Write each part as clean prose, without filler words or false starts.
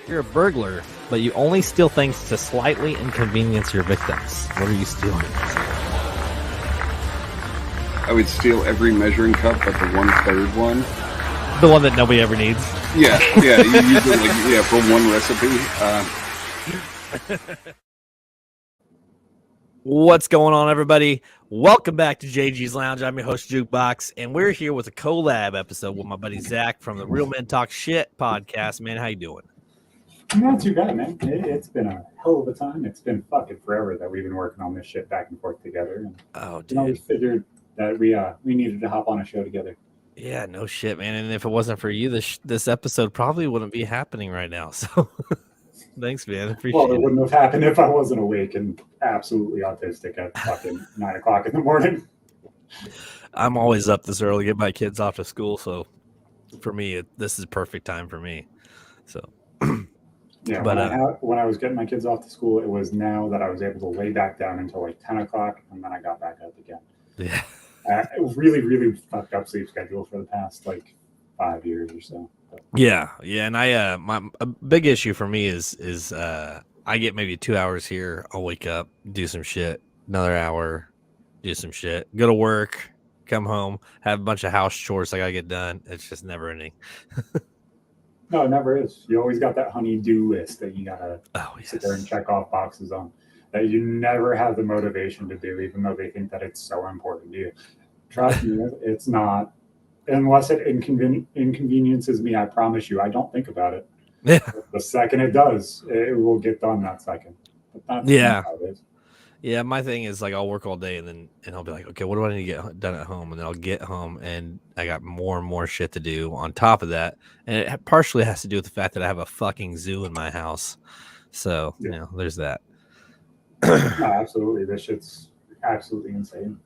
You're a burglar, but you only steal things to slightly inconvenience your victims. What are you stealing? I would steal every measuring cup but the 1/3 one. The one that nobody ever needs. Yeah. You use it for one recipe. What's going on, everybody? Welcome back to JG's Lounge. I'm your host, Jukebox, and we're here with a collab episode with my buddy Zach from the Real Men Talk Shit podcast. Man, how you doing? Not too bad, man. It's been a hell of a time. It's been fucking forever that we've been working on this shit back and forth together. And, we figured that we needed to hop on a show together. Yeah, no shit, man. And if it wasn't for you, this episode probably wouldn't be happening right now. So thanks, man. Appreciate it wouldn't have happened if I wasn't awake and absolutely autistic at fucking 9 o'clock in the morning. I'm always up this early to get my kids off to school. So for me, this is perfect time for me. So yeah, but when I was getting my kids off to school, it was now that I was able to lay back down until like 10 o'clock, and then I got back up again. Yeah. Really, really fucked up sleep schedule for the past like 5 years or so. But. Yeah, and a big issue for me is I get maybe 2 hours here. I'll wake up, do some shit, another hour, do some shit, go to work, come home, have a bunch of house chores I gotta get done. It's just never ending. No, it never is. You always got that honey-do list that you gotta sit there and check off boxes on that you never have the motivation to do, even though they think that it's so important to you. Trust me, it's not. Unless it inconveniences me, I promise you, I don't think about it. Yeah. The second it does, it will get done that second. But that's how it is. Yeah, my thing is like I'll work all day and I'll be like, okay, what do I need to get done at home? And then I'll get home and I got more and more shit to do on top of that. And it partially has to do with the fact that I have a fucking zoo in my house. So, there's that. No, absolutely. This shit's absolutely insane.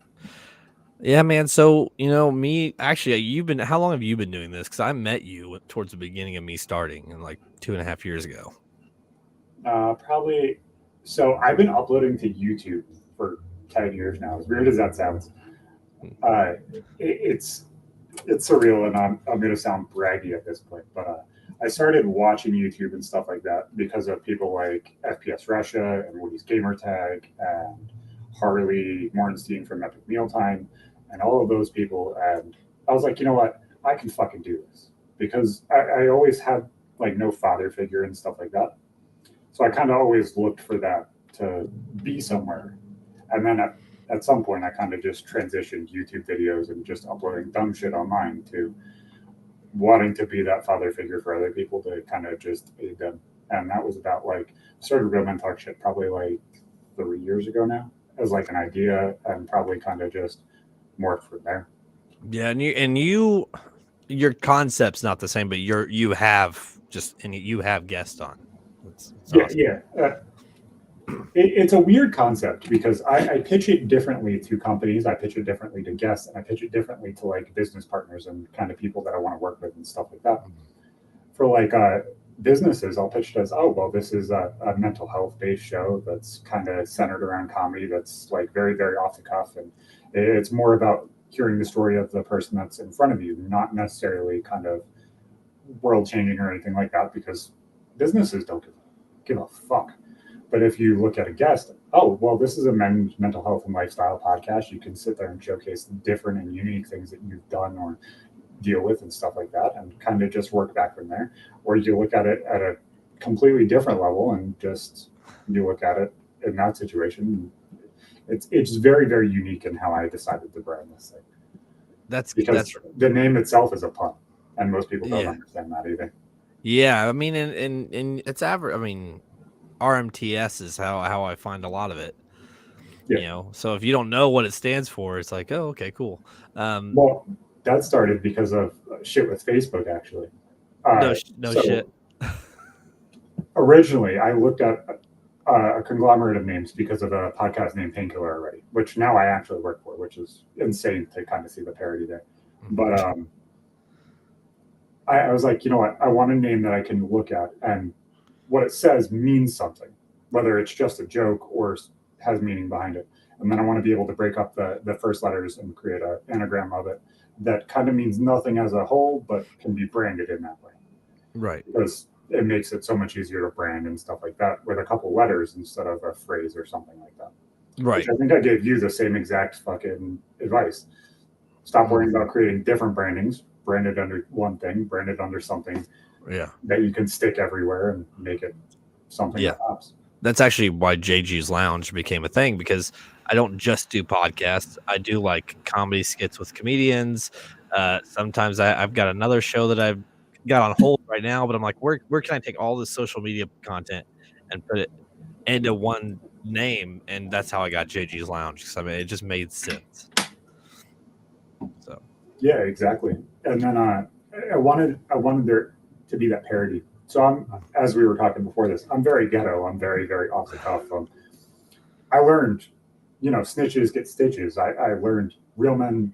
Yeah, man. So, me, actually, how long have you been doing this? Because I met you towards the beginning of me starting in like 2.5 years ago. Probably. So I've been uploading to YouTube for 10 years now. As weird as that sounds, it's surreal, and I'm going to sound braggy at this point, but I started watching YouTube and stuff like that because of people like FPS Russia and Woody's Gamertag and Harley Morgenstein from Epic Mealtime and all of those people. And I was like, you know what? I can fucking do this because I always had like no father figure and stuff like that. So I kind of always looked for that to be somewhere. And then at some point, I kind of just transitioned YouTube videos and just uploading dumb shit online to wanting to be that father figure for other people to kind of just aid them. And that was about started Real Men Talk Shit probably like 3 years ago now as like an idea, and probably kind of just morphed from there. Yeah, and your concept's not the same, but you have guests on. It's awesome. It's a weird concept because I pitch it differently to companies. I pitch it differently to guests, and I pitch it differently to like business partners and kind of people that I want to work with and stuff like that. For like businesses, I'll pitch it as, this is a mental health based show that's kind of centered around comedy. That's like very, very off the cuff, and it's more about hearing the story of the person that's in front of you, not necessarily kind of world changing or anything like that, because businesses don't give a fuck. But if you look at a guest, this is a men's mental health and lifestyle podcast. You can sit there and showcase different and unique things that you've done or deal with and stuff like that, and kind of just work back from there. Or you look at it at a completely different level and just you look at it in that situation. It's very, very unique in how I decided to brand this thing. That's the name itself is a pun, and most people don't understand that either. Yeah, I mean, and it's average. I mean, RMTS is how I find a lot of it. Yeah. So if you don't know what it stands for, it's like, oh, okay, cool. Well, that started because of shit with Facebook, actually. Shit. Originally, I looked at a conglomerate of names because of a podcast named Painkiller already, which now I actually work for, which is insane to kind of see the parody there. Mm-hmm. But I was like, you know what? I want a name that I can look at and what it says means something, whether it's just a joke or has meaning behind it. And then I want to be able to break up the first letters and create an anagram of it that kind of means nothing as a whole, but can be branded in that way. Right. Because it makes it so much easier to brand and stuff like that with a couple letters instead of a phrase or something like that. Right. Which I think I gave you the same exact fucking advice. Stop worrying about creating different brandings, branded under one thing, branded under something that you can stick everywhere and make it something that pops. That's actually why JG's Lounge became a thing, because I don't just do podcasts. I do like comedy skits with comedians. Sometimes I've got another show that I've got on hold right now, but I'm like, where can I take all this social media content and put it into one name? And that's how I got JG's Lounge, because I mean, it just made sense. So yeah, exactly. And then I wanted there to be that parody. So as we were talking before this, I'm very ghetto. I'm very, very off the cuff. I learned, snitches get stitches. I learned real men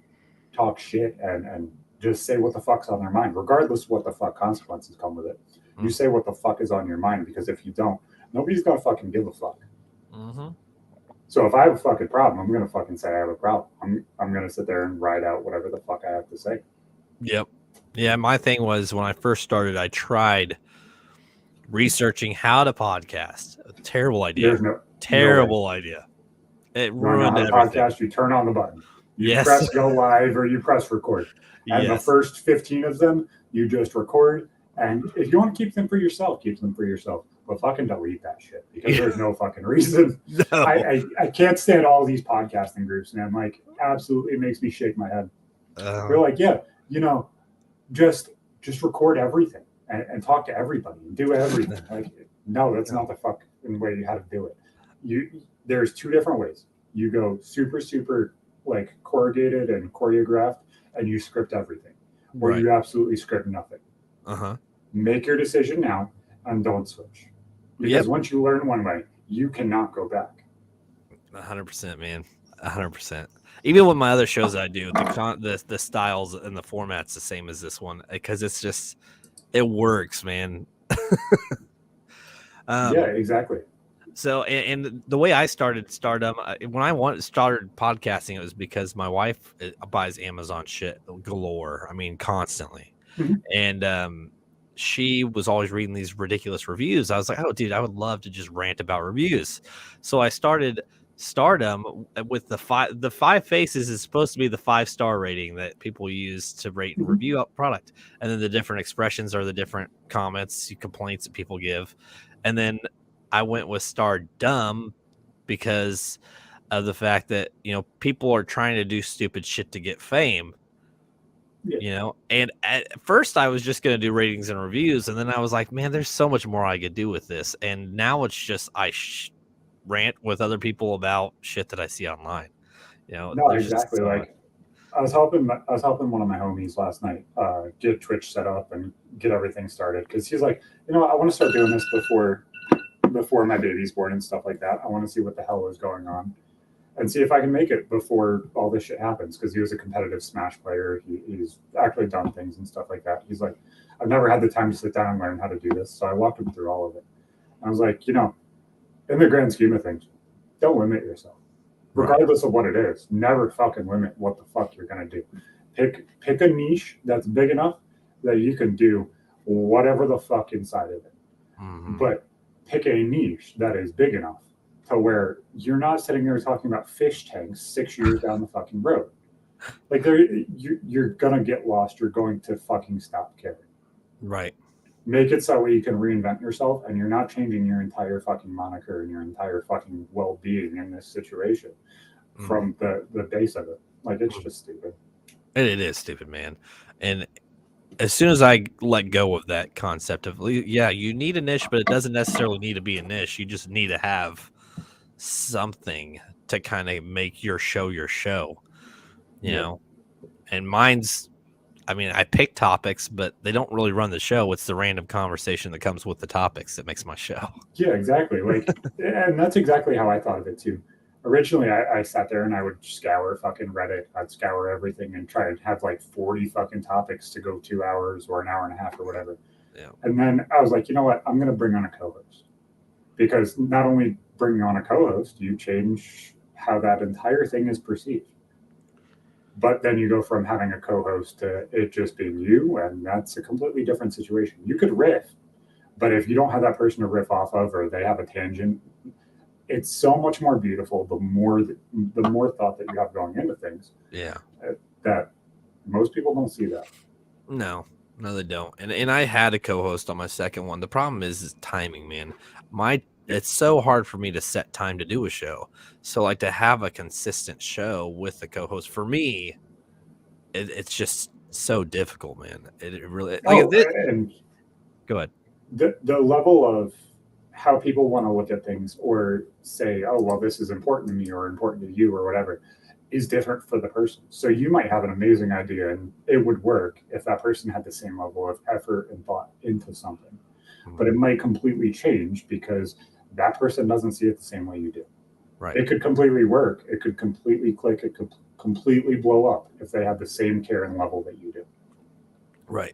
talk shit and just say what the fuck's on their mind, regardless of what the fuck consequences come with it. You say what the fuck is on your mind, because if you don't, nobody's gonna fucking give a fuck. Mm-hmm. So if I have a fucking problem, I'm gonna fucking say I have a problem. I'm gonna sit there and ride out whatever the fuck I have to say. Yep. Yeah, my thing was, when I first started, I tried researching how to podcast. Terrible idea. Terrible idea. It ruined everything. Podcast, you turn on the button. You press go live or you press record. And the first 15 of them, you just record. And if you want to keep them for yourself, keep them for yourself. But fucking delete that shit, because there's no fucking reason. No. I can't stand all these podcasting groups, man. Like, absolutely, it makes me shake my head. They're like, just record everything and talk to everybody and do everything. Like, no, that's not the fucking way you how to do it. There's two different ways. You go super, super like corrugated and choreographed, and you script everything, or you absolutely script nothing. Make your decision now and don't switch, because once you learn one way, you cannot go back. 100%, man. 100%. Even with my other shows that I do, the styles and the format's the same as this one, because it's just, it works, man. Yeah, exactly. So, and the way I started Stardom, when I started podcasting, it was because my wife buys Amazon shit galore. I mean, constantly. And she was always reading these ridiculous reviews. I was like, oh, dude, I would love to just rant about reviews. So I started Stardom with the five faces is supposed to be the 5-star rating that people use to rate and review a product. And then the different expressions are the different comments, complaints that people give. And then I went with Stardom because of the fact that, people are trying to do stupid shit to get fame. And at first I was just going to do ratings and reviews, and then I was like, man, there's so much more I could do with this. And now it's just I rant with other people about shit that I see online. No, exactly. Like, I was helping one of my homies last night get Twitch set up and get everything started, because he's like, I want to start doing this before my baby's born and stuff like that. I want to see what the hell is going on and see if I can make it before all this shit happens, because he was a competitive Smash player. He's actually done things and stuff like that. He's like, I've never had the time to sit down and learn how to do this. So I walked him through all of it. I was like, in the grand scheme of things, don't limit yourself. Regardless of what it is, never fucking limit what the fuck you're going to do. Pick a niche that's big enough that you can do whatever the fuck inside of it. But pick a niche that is big enough to where you're not sitting there talking about fish tanks 6 years down the fucking road. Like, you're gonna get lost. You're going to fucking stop caring. Right. Make it so you can reinvent yourself, and you're not changing your entire fucking moniker and your entire fucking well-being in this situation from the base of it. Like, it's just stupid. It is stupid, man. And as soon as I let go of that concept of, you need a niche, but it doesn't necessarily need to be a niche. You just need to have something to kind of make your show, you know? And mine's, I mean, I pick topics, but they don't really run the show. It's the random conversation that comes with the topics that makes my show. Yeah, exactly. Like, and that's exactly how I thought of it too. Originally, I sat there and I would scour fucking Reddit. I'd scour everything and try and have like 40 fucking topics to go 2 hours or an hour and a half or whatever. Yeah. And then I was like, you know what? I'm going to bring on a co-host, because not only bringing on a co-host, you change how that entire thing is perceived. But then you go from having a co-host to it just being you, and that's a completely different situation. You could riff, But if you don't have that person to riff off of, or they have a tangent, it's so much more beautiful the more thought that you have going into things. Yeah. That most people don't see that. No, they don't. And I had a co-host on my second one. The problem is timing, man. It's so hard for me to set time to do a show. So like to have a consistent show with the co-host for me, it's just so difficult, man. It really And go ahead. The level of how people want to look at things or say, oh, well, this is important to me or important to you or whatever, is different for the person. So you might have an amazing idea and it would work if that person had the same level of effort and thought into something. But it might completely change because that person doesn't see it the same way you do. Right. It could completely work. It could completely click. It could completely blow up if they have the same care and level that you do. Right.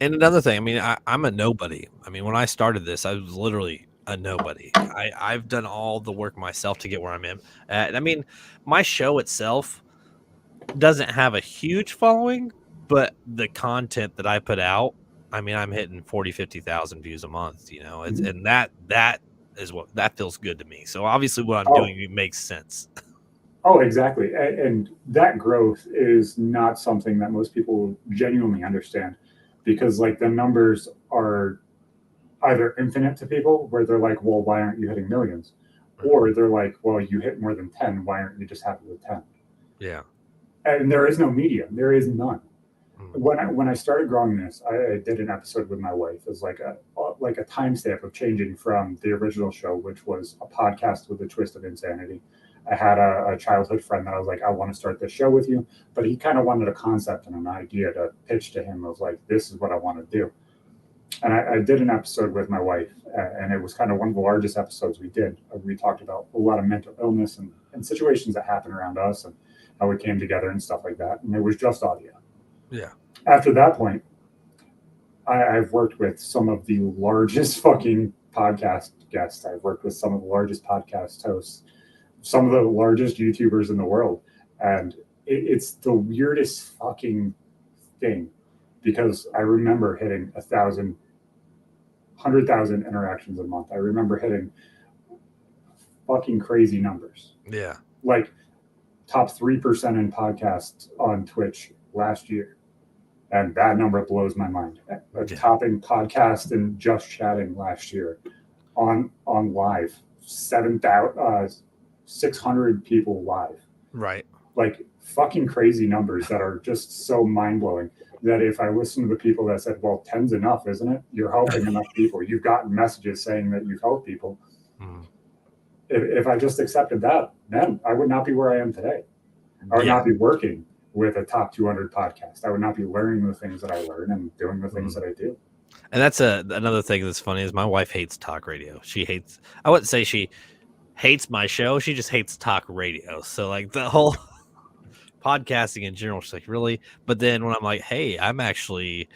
And another thing, I mean, I'm a nobody. I mean, when I started this, I was literally a nobody. I've done all the work myself to get where I'm in. And I mean, my show itself doesn't have a huge following, but the content that I put out, I mean, I'm hitting 40, 50,000 views a month, you know, and that is what that feels good to me. So obviously what I'm doing makes sense. Oh, exactly. And that growth is not something that most people genuinely understand because like the numbers are either infinite to people where they're like, well, why aren't you hitting millions? Or they're like, well, you hit more than 10. Why aren't you just happy with 10? Yeah. And there is no medium. There is none. When I started growing this, I did an episode with my wife. It was like a timestamp of changing from the original show, which was a podcast with a twist of insanity. I had a childhood friend that I was like, I want to start this show with you, but he kind of wanted a concept and an idea to pitch to him. I was like, this is what I want to do. And I did an episode with my wife, and it was kind of one of the largest episodes we did. We talked about a lot of mental illness and situations that happen around us and how we came together and stuff like that. And it was just audio. Yeah. After that point, I've worked with some of the largest fucking podcast guests. I've worked with some of the largest podcast hosts, some of the largest YouTubers in the world. And it's the weirdest fucking thing because I remember hitting 100,000 interactions a month. I remember hitting fucking crazy numbers. Yeah. Like top 3% in podcasts on Twitch last year. And that number blows my mind. Topping podcast and just chatting last year on live, 600 people live. Right. Like fucking crazy numbers that are just so mind blowing that if I listen to the people that said, well, 10's enough, isn't it? You're helping enough people. You've gotten messages saying that you've helped people. If I just accepted that, then I would not be where I am today. I would not be working with a top 200 podcast. I would not be learning the things that I learn and doing the things that I do. And that's another thing that's funny is my wife hates talk radio. She hates, I wouldn't say she hates my show. She just hates talk radio. So like the whole podcasting in general, she's like, really? But then when I'm like, hey, I'm actually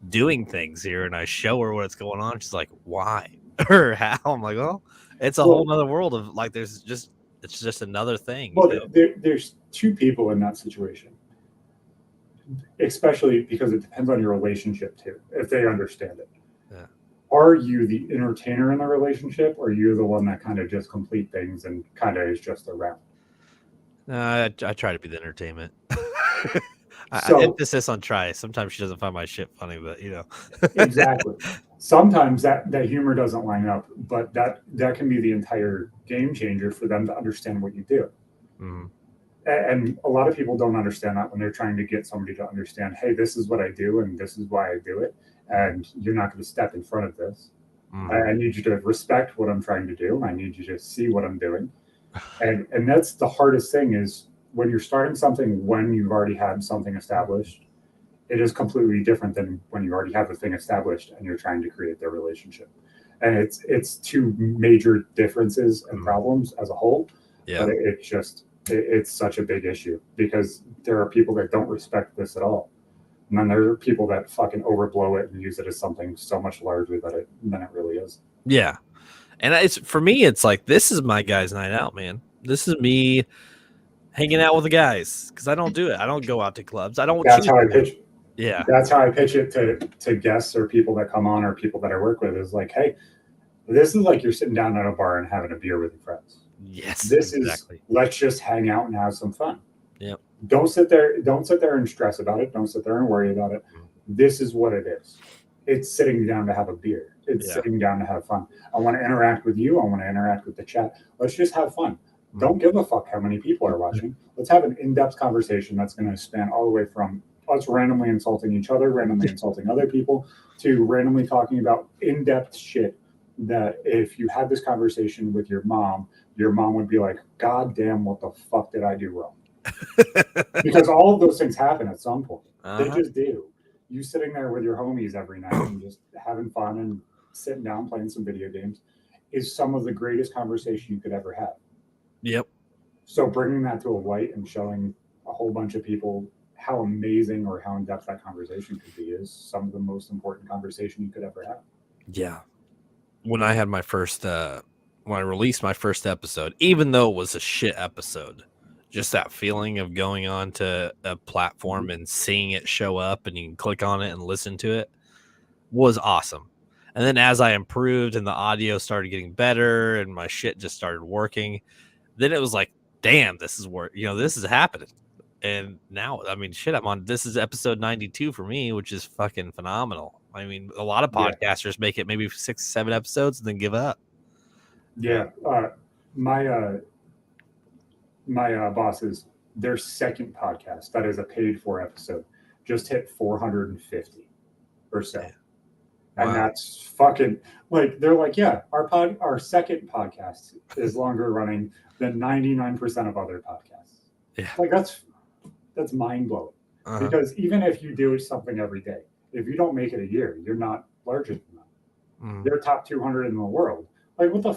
doing things here and I show her what's going on, she's like, why or how? I'm like, well, it's a whole nother world of like, it's just another thing. Well, there's two people in that situation, especially because it depends on your relationship too, if they understand it. Yeah. Are you the entertainer in the relationship, or are you the one that kind of just complete things and kind of is just around? I try to be the entertainment. I emphasis on try. Sometimes she doesn't find my shit funny, but you know. Exactly. Sometimes that humor doesn't line up, but that can be the entire game changer for them to understand what you do. Mm-hmm. And a lot of people don't understand that when they're trying to get somebody to understand, hey, this is what I do and this is why I do it. And you're not going to step in front of this. I need you to respect what I'm trying to do. I need you to see what I'm doing. And that's the hardest thing is when you're starting something, when you've already had something established, it is completely different than when you already have the thing established and you're trying to create their relationship. And it's two major differences and problems as a whole. Yeah. But it's such a big issue because there are people that don't respect this at all. And then there are people that fucking overblow it and use it as something so much larger than it really is. Yeah. And it's for me, it's like, this is my guys' night out, man. This is me hanging out with the guys because I don't do it. I don't go out to clubs. I don't. That's how I pitch. Yeah. That's how I pitch it to guests or people that come on or people that I work with is like, hey, this is like you're sitting down at a bar and having a beer with your friends. Yes. This exactly. is let's just hang out and have some fun. Yep. Don't sit there and stress about it. Don't sit there and worry about it. This is what it is. It's sitting down to have a beer. It's sitting down to have fun. I want to interact with you. I want to interact with the chat. Let's just have fun. Don't give a fuck how many people are watching. Let's have an in-depth conversation that's going to span all the way from us randomly insulting each other, randomly insulting other people, to randomly talking about in-depth shit that if you had this conversation with your mom would be like, God damn, what the fuck did I do wrong? Because all of those things happen at some point. They just do. You sitting there with your homies every night and just having fun and sitting down playing some video games is some of the greatest conversation you could ever have. Yep. So bringing that to a light and showing a whole bunch of people how amazing or how in-depth that conversation could be is some of the most important conversation you could ever have. Yeah. When I had my first, when I released my first episode, even though it was a shit episode, just that feeling of going on to a platform and seeing it show up and you can click on it and listen to it was awesome. And then as I improved and the audio started getting better and my shit just started working, then it was like, damn, this is where, this is happening. And now, I mean, shit, this is episode 92 for me, which is fucking phenomenal. I mean, a lot of podcasters make it maybe 6, 7 episodes and then give up. Yeah. My bosses, their second podcast, that is a paid for episode, just hit 450 or so. Yeah. And that's fucking like, they're like, yeah, our second podcast is longer running than 99% of other podcasts. Yeah. Like that's mind blowing. Because even if you do something every day, if you don't make it a year, you're not larger than them. They're top 200 in the world. Like what the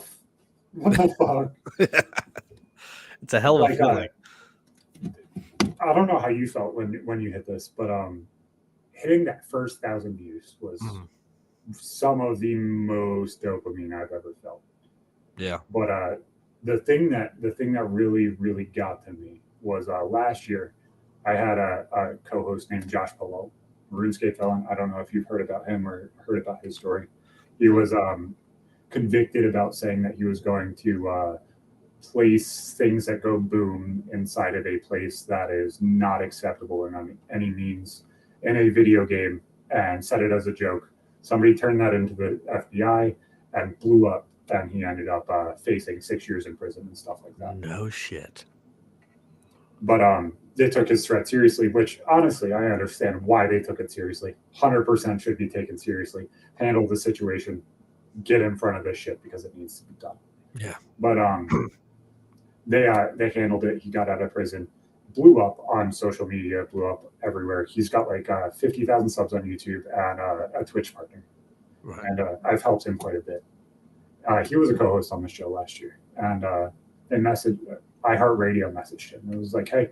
fuck? It's a hell of a feeling. I don't know how you felt when you hit this, but hitting that first 1,000 views was some of the most dopamine I've ever felt. Yeah. But the thing that really, really got to me was last year I had a co-host named Josh Polo, RuneScape felon. I don't know if you've heard about him or heard about his story. He was convicted about saying that he was going to place things that go boom inside of a place that is not acceptable in any means in a video game and said it as a joke. Somebody turned that into the FBI and blew up, and he ended up facing 6 years in prison and stuff like that. No shit. But they took his threat seriously, which honestly, I understand why they took it seriously. 100% should be taken seriously. Handle the situation. Get in front of this shit because it needs to be done. Yeah. But they handled it. He got out of prison, blew up on social media, blew up everywhere. He's got like 50,000 subs on YouTube and a Twitch partner. Right. And I've helped him quite a bit. He was a co-host on the show last year, and iHeartRadio messaged him. It was like, hey,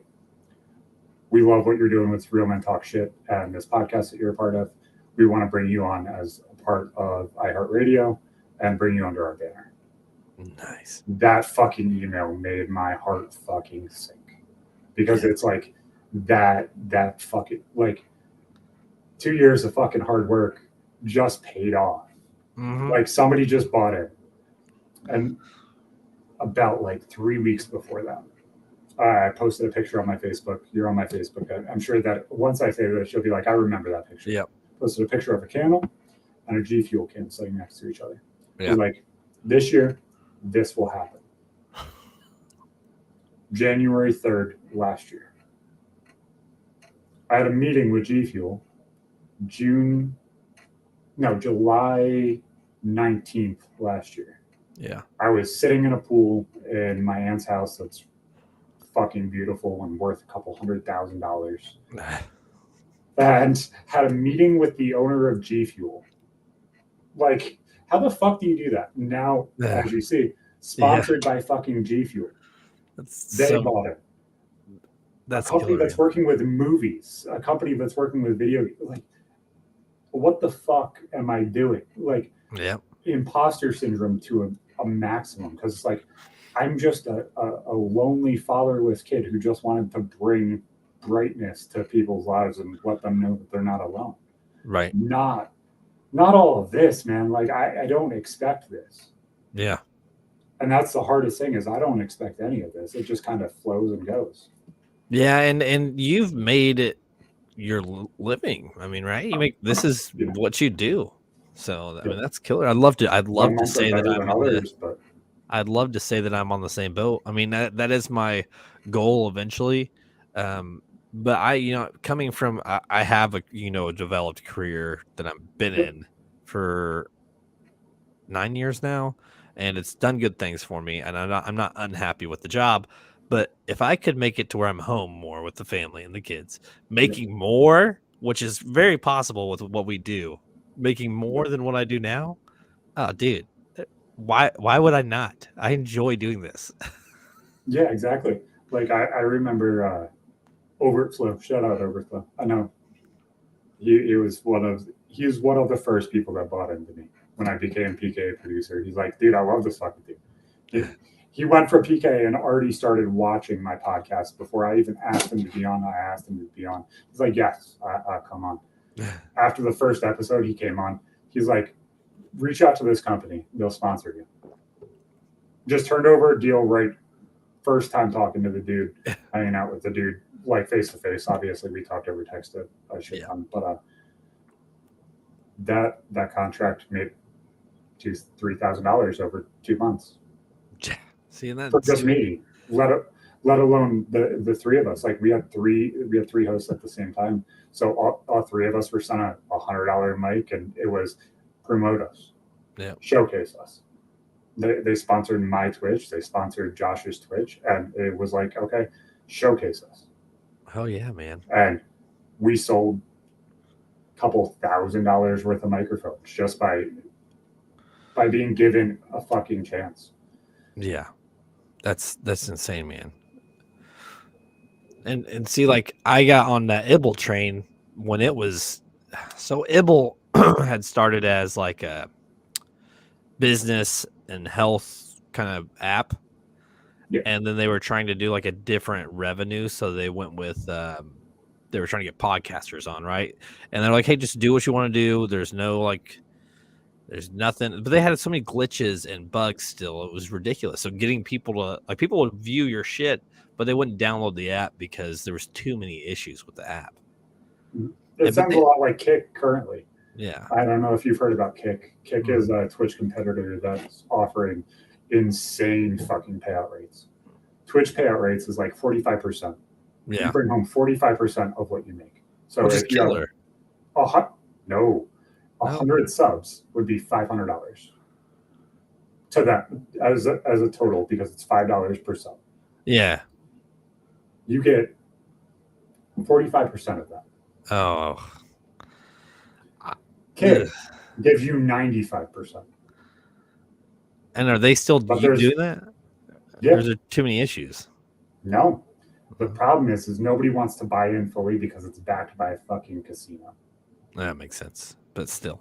we love what you're doing with Real Men Talk Shit and this podcast that you're a part of. We want to bring you on as a part of iHeartRadio and bring you under our banner. Nice. That fucking email made my heart fucking sink because it's like that fucking like 2 years of fucking hard work just paid off. Like somebody just bought it. And about like 3 weeks before that, I posted a picture on my Facebook. You're on my Facebook. I'm sure that once I say this, you'll be like, I remember that picture. Yep. Posted a picture of a candle and a G Fuel can sitting next to each other. Yeah. Like, this year, this will happen. January 3rd last year. I had a meeting with G Fuel July 19th last year. Yeah. I was sitting in a pool in my aunt's house that's fucking beautiful and worth a couple $100,000. And had a meeting with the owner of G Fuel. Like, how the fuck do you do that? Now, as you see, sponsored by fucking G Fuel. They bought it. That's a company that's working with movies, a company that's working with video. Like, what the fuck am I doing? Like, imposter syndrome to a maximum, because it's like I'm just a lonely fatherless kid who just wanted to bring brightness to people's lives and let them know that they're not alone. Right. Not all of this, man. Like I don't expect this. Yeah. And that's the hardest thing is I don't expect any of this. It just kind of flows and goes. Yeah, and you've made it your living. I mean, right? You make this is Yeah. what you do. So I Yeah. mean, that's killer. I'd love to Some to months are say that better I'm than on the others, but I'd love to say that I'm on the same boat. I mean, that is my goal eventually. But coming from I have a a developed career that I've been yep. in for 9 years now, and it's done good things for me. And I'm not unhappy with the job. But if I could make it to where I'm home more with the family and the kids, Yep. making more, which is very possible with what we do, making more Yep. than what I do now, oh, dude, why would I not? I enjoy doing this. Yeah, exactly. Like I remember Overflow. Shout out Overflow. I know he was one of the first people that bought into me when I became PK producer. He's like, dude, I love this fucking thing. He went for PK and already started watching my podcast before I even asked him to be on. I asked him to be on. He's like, yes, come on. After the first episode, he came on. He's like, reach out to this company. They'll sponsor you. Just turned over a deal right first time talking to the dude, hanging out with the dude, like face to face. Obviously, we talked over text a shit ton, but that contract made $2,000-3,000 over 2 months. Seeing that For just me, let alone the three of us. Like we had three hosts at the same time, so all three of us were sent a $100 mic, and it was promote us, showcase us. They sponsored my Twitch, they sponsored Josh's Twitch, and it was like, okay, showcase us. Hell yeah, man! And we sold a couple $1,000s worth of microphones just by being given a fucking chance. Yeah, that's insane, man. And see, like I got on that Ibble train when it was so Ibble had started as like a business and health kind of app, and then they were trying to do like a different revenue, so they went with they were trying to get podcasters on, right? And they're like, hey, just do what you want to do. There's nothing, but they had so many glitches and bugs still. It was ridiculous. So getting people to people would view your shit, but they wouldn't download the app because there was too many issues with the app. It sounds a lot like Kick currently. Yeah. I don't know if you've heard about Kick. Kick is a Twitch competitor that's offering insane fucking payout rates. Twitch payout rates is like 45%. Yeah. You bring home 45% of what you make. So which is killer. 100 subs would be $500 to them as a total, because it's $5 per sub. Yeah. You get 45% of that. Oh. Kick gives you 95%. And are they still doing that? Yeah. Or is there too many issues? No. The problem is nobody wants to buy in fully because it's backed by a fucking casino. That makes sense, but still,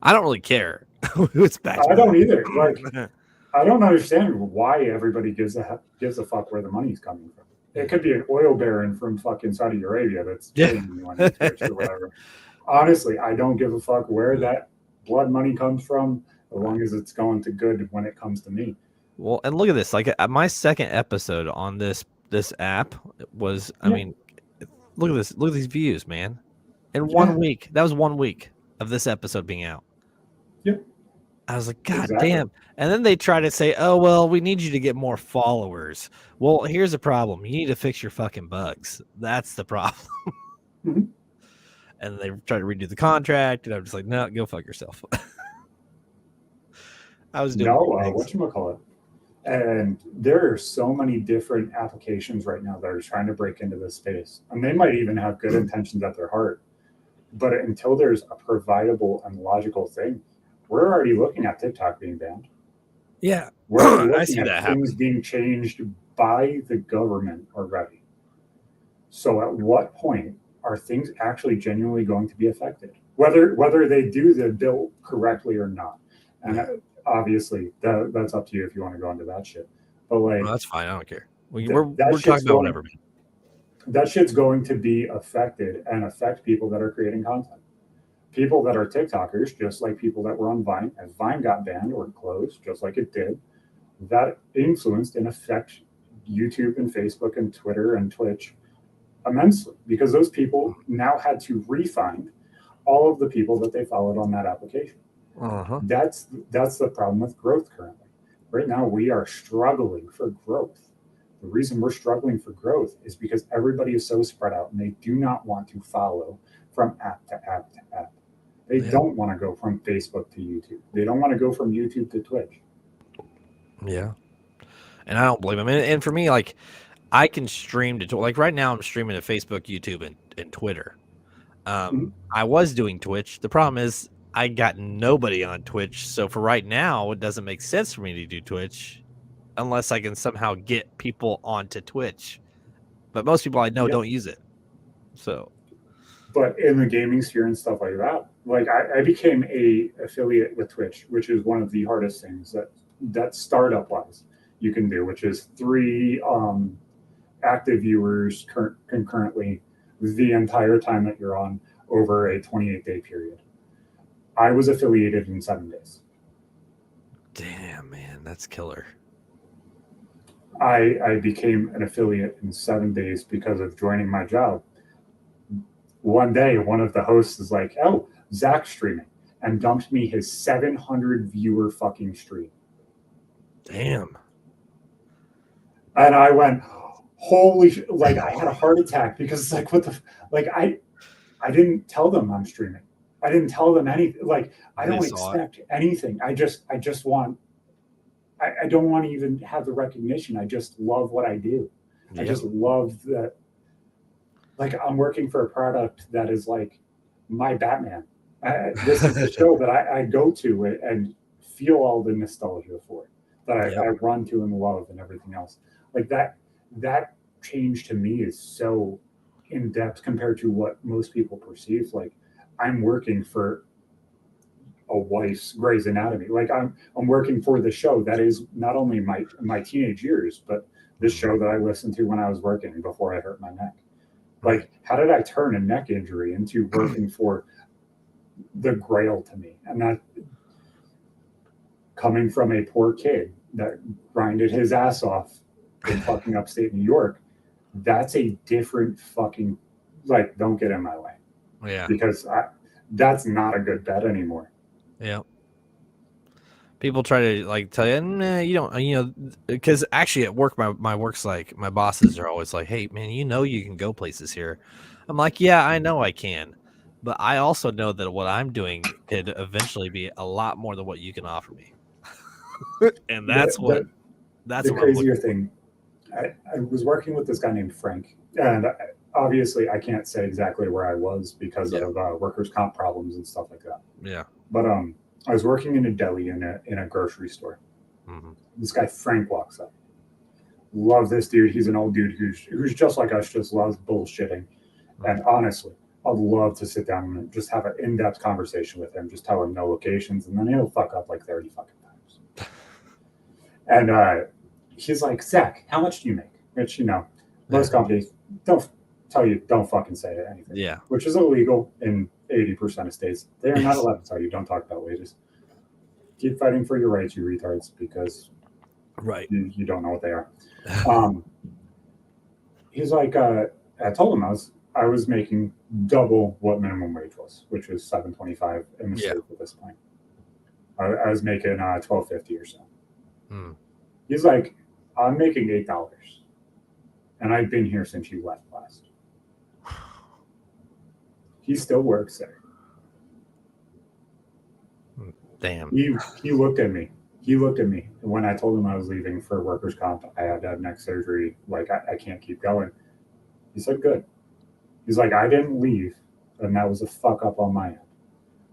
I don't really care who it's backed. I don't either. Like, I don't understand why everybody gives a fuck where the money's coming from. It could be an oil baron from fucking Saudi Arabia that's paying you on Twitch or whatever. Honestly, I don't give a fuck where that blood money comes from, as long as it's going to good when it comes to me. Well, and look at this. Like my second episode on this app was, I mean, look at this. Look at these views, man. In 1 week. That was 1 week of this episode being out. Yep. I was like, God damn. And then they try to say, oh, well, we need you to get more followers. Well, here's the problem. You need to fix your fucking bugs. That's the problem. Mm-hmm. And they try to redo the contract, and I'm just like, no, go fuck yourself. I was doing whatchamacallit. And there are so many different applications right now that are trying to break into this space. And they might even have good intentions at their heart. But until there's a providable and logical thing, we're already looking at TikTok being banned. Yeah. We're looking I see at that things happen. being changed by the government already. So at what point are things actually genuinely going to be affected? Whether they do the bill correctly or not. And obviously, that's up to you if you want to go into that shit. But like, that's fine. I don't care. We're that talking shit's about whatever. that shit's going to be affected and affect people that are creating content. People that are TikTokers, just like people that were on Vine, as Vine got banned or closed, just like it did, that influenced and affect YouTube and Facebook and Twitter and Twitch immensely, because those people now had to re-find all of the people that they followed on that application. Uh-huh. That's the problem with growth currently. Right now, we are struggling for growth. The reason we're struggling for growth is because everybody is so spread out and they do not want to follow from app to app to app. They don't want to go from Facebook to YouTube. They don't want to go from YouTube to Twitch. Yeah. And I don't blame them. And for me, like, I can stream to, like, right now I'm streaming to Facebook, YouTube, and Twitter. I was doing Twitch. The problem is I got nobody on Twitch. So for right now, it doesn't make sense for me to do Twitch unless I can somehow get people onto Twitch. But most people I know don't use it. So, but in the gaming sphere and stuff like that, like I became a affiliate with Twitch, which is one of the hardest things that startup wise you can do, which is 3 active viewers concurrently the entire time that you're on over a 28-day period. I was affiliated in 7 days. damn, man, that's killer. I became an affiliate in 7 days because of joining my job. One day, one of the hosts is like, "Oh, Zach's streaming," and dumped me his 700 viewer fucking stream. Damn. And I went, holy shit. Like, I had a heart attack because it's like, what the, like, I didn't tell them I'm streaming. I didn't tell them anything. Like, I don't expect anything. I just want, I don't want to even have the recognition. I just love what I do. Yeah. I just love that. Like, I'm working for a product that is like my Batman. This is the show that I go to and feel all the nostalgia for it, that I run to and love and everything else. Like that change to me is so in depth compared to what most people perceive. Like, I'm working for a wife's Grey's Anatomy. Like, I'm working for the show that is not only my teenage years, but the show that I listened to when I was working before I hurt my neck. Like, how did I turn a neck injury into working for the Grail to me? And that, coming from a poor kid that grinded his ass off in fucking upstate New York, that's a different fucking, like, don't get in my way. Yeah. Because that's not a good bet anymore. Yeah. People try to, like, tell you, nah, you don't, you know, because actually at work, my work's like, my bosses are always like, hey, man, you know, you can go places here. I'm like, yeah, I know I can. But I also know that what I'm doing could eventually be a lot more than what you can offer me. And that's the crazier thing. I was working with this guy named Frank, and obviously I can't say exactly where I was because of workers' comp problems and stuff like that. Yeah. But I was working in a deli in a grocery store. Mm-hmm. This guy Frank walks up. Love this dude. He's an old dude who's just like us, just loves bullshitting. Mm-hmm. And honestly, I'd love to sit down and just have an in-depth conversation with him. Just tell him no locations, and then he'll fuck up like 30 fucking times. And he's like, Zach, how much do you make? Which, you know, most companies don't tell you, don't fucking say anything. Yeah. Which is illegal in 80% of states. They are not allowed to tell you, don't talk about wages. Keep fighting for your rights, you retards, because you don't know what they are. He's like, I told him I was making double what minimum wage was, which was $7.25 in the state at this point. I was making $12.50 or so. He's like, I'm making $8, and I've been here since you left last. He still works there. Damn. He looked at me. He looked at me when I told him I was leaving for workers' comp. I had to have neck surgery. Like, I can't keep going. He said, good. He's like, I didn't leave, and that was a fuck up on my end.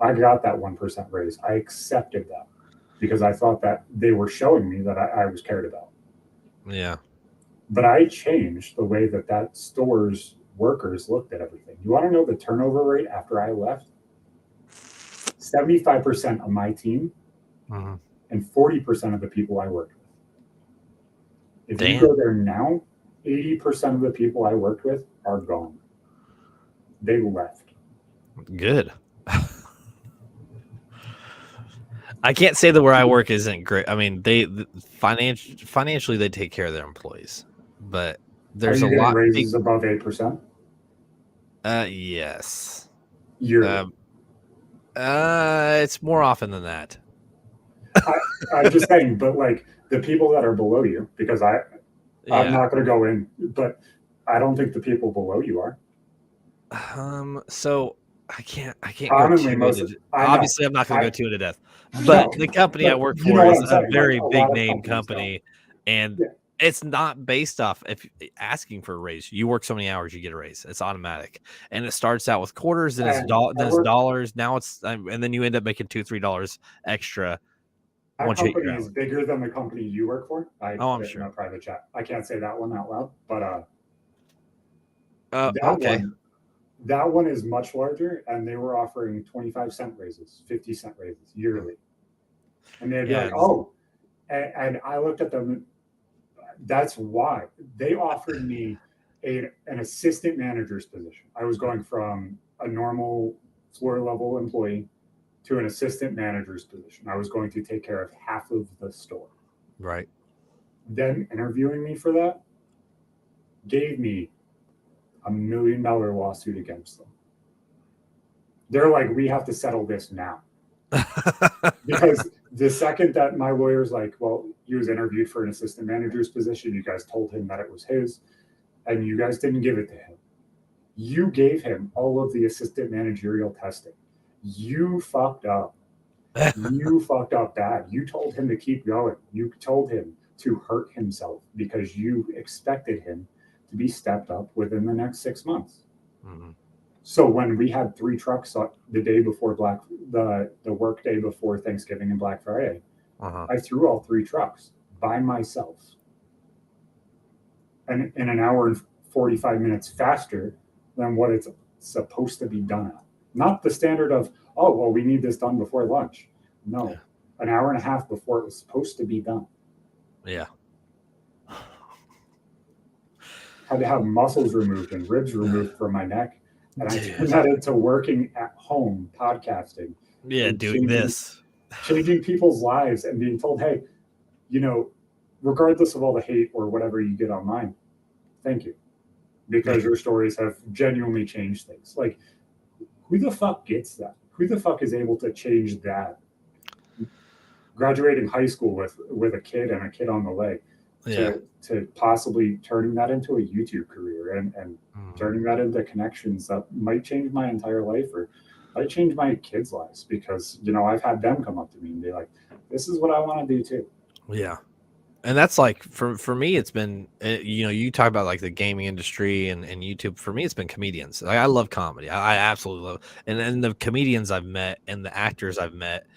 I got that 1% raise. I accepted that because I thought that they were showing me that I was cared about. Yeah. But I changed the way that store's workers looked at everything. You want to know the turnover rate after I left? 75% of my team and 40% of the people I worked with. If you go there now, 80% of the people I worked with are gone. They left. Good. I can't say that where I work isn't great. I mean, financially they take care of their employees, but there's Are a you getting lot. raises above 8%? Yes. Yearly. It's more often than that. I'm just saying, but like the people that are below you, because I'm not going to go in, but I don't think the people below you are. So I can't Commonly, go too obviously I'm not going to go too into death, but the company I work for is a very big name company, and it's not based off if asking for a raise. You work so many hours, you get a raise. It's automatic, and it starts out with quarters, then it's dollars. Now it's and then you end up making $2-3 extra. That company is bigger than the company you work for. I'm sure. In a private chat. I can't say that one out loud, but okay. That one is much larger, and they were offering 25-cent raises, 50-cent raises yearly. And they'd be like, oh, and I looked at them. That's why they offered me an assistant manager's position. I was going from a normal floor level employee to an assistant manager's position. I was going to take care of half of the store. Right. Them interviewing me for that gave me $1 million lawsuit against them. They're like, we have to settle this now. Because the second that my lawyer's like, well, he was interviewed for an assistant manager's position, you guys told him that it was his, and you guys didn't give it to him. You gave him all of the assistant managerial testing. You fucked up. You fucked up bad. You told him to keep going. You told him to hurt himself because you expected him to be stepped up within the next 6 months. Mm-hmm. So when we had 3 trucks the day before the work day before Thanksgiving and Black Friday, I threw all 3 trucks by myself. And in an hour and 45 minutes faster than what it's supposed to be done at. Not the standard of, oh, well, we need this done before lunch. No, an hour and a half before it was supposed to be done. Yeah. Had to have muscles removed and ribs removed from my neck. And I turned that into working at home, podcasting. Yeah, doing this. Changing people's lives and being told, hey, regardless of all the hate or whatever you get online, thank you. Because your stories have genuinely changed things. Like, who the fuck gets that? Who the fuck is able to change that? Graduating high school with a kid and a kid on the leg to possibly turning that into a YouTube career and turning that into connections that might change my entire life or might change my kids' lives because, I've had them come up to me and be like, this is what I want to do too. Yeah. And that's like, for me, it's been, you talk about like the gaming industry and YouTube. For me, it's been comedians. Like, I love comedy. I absolutely love it. And the comedians I've met and the actors I've met,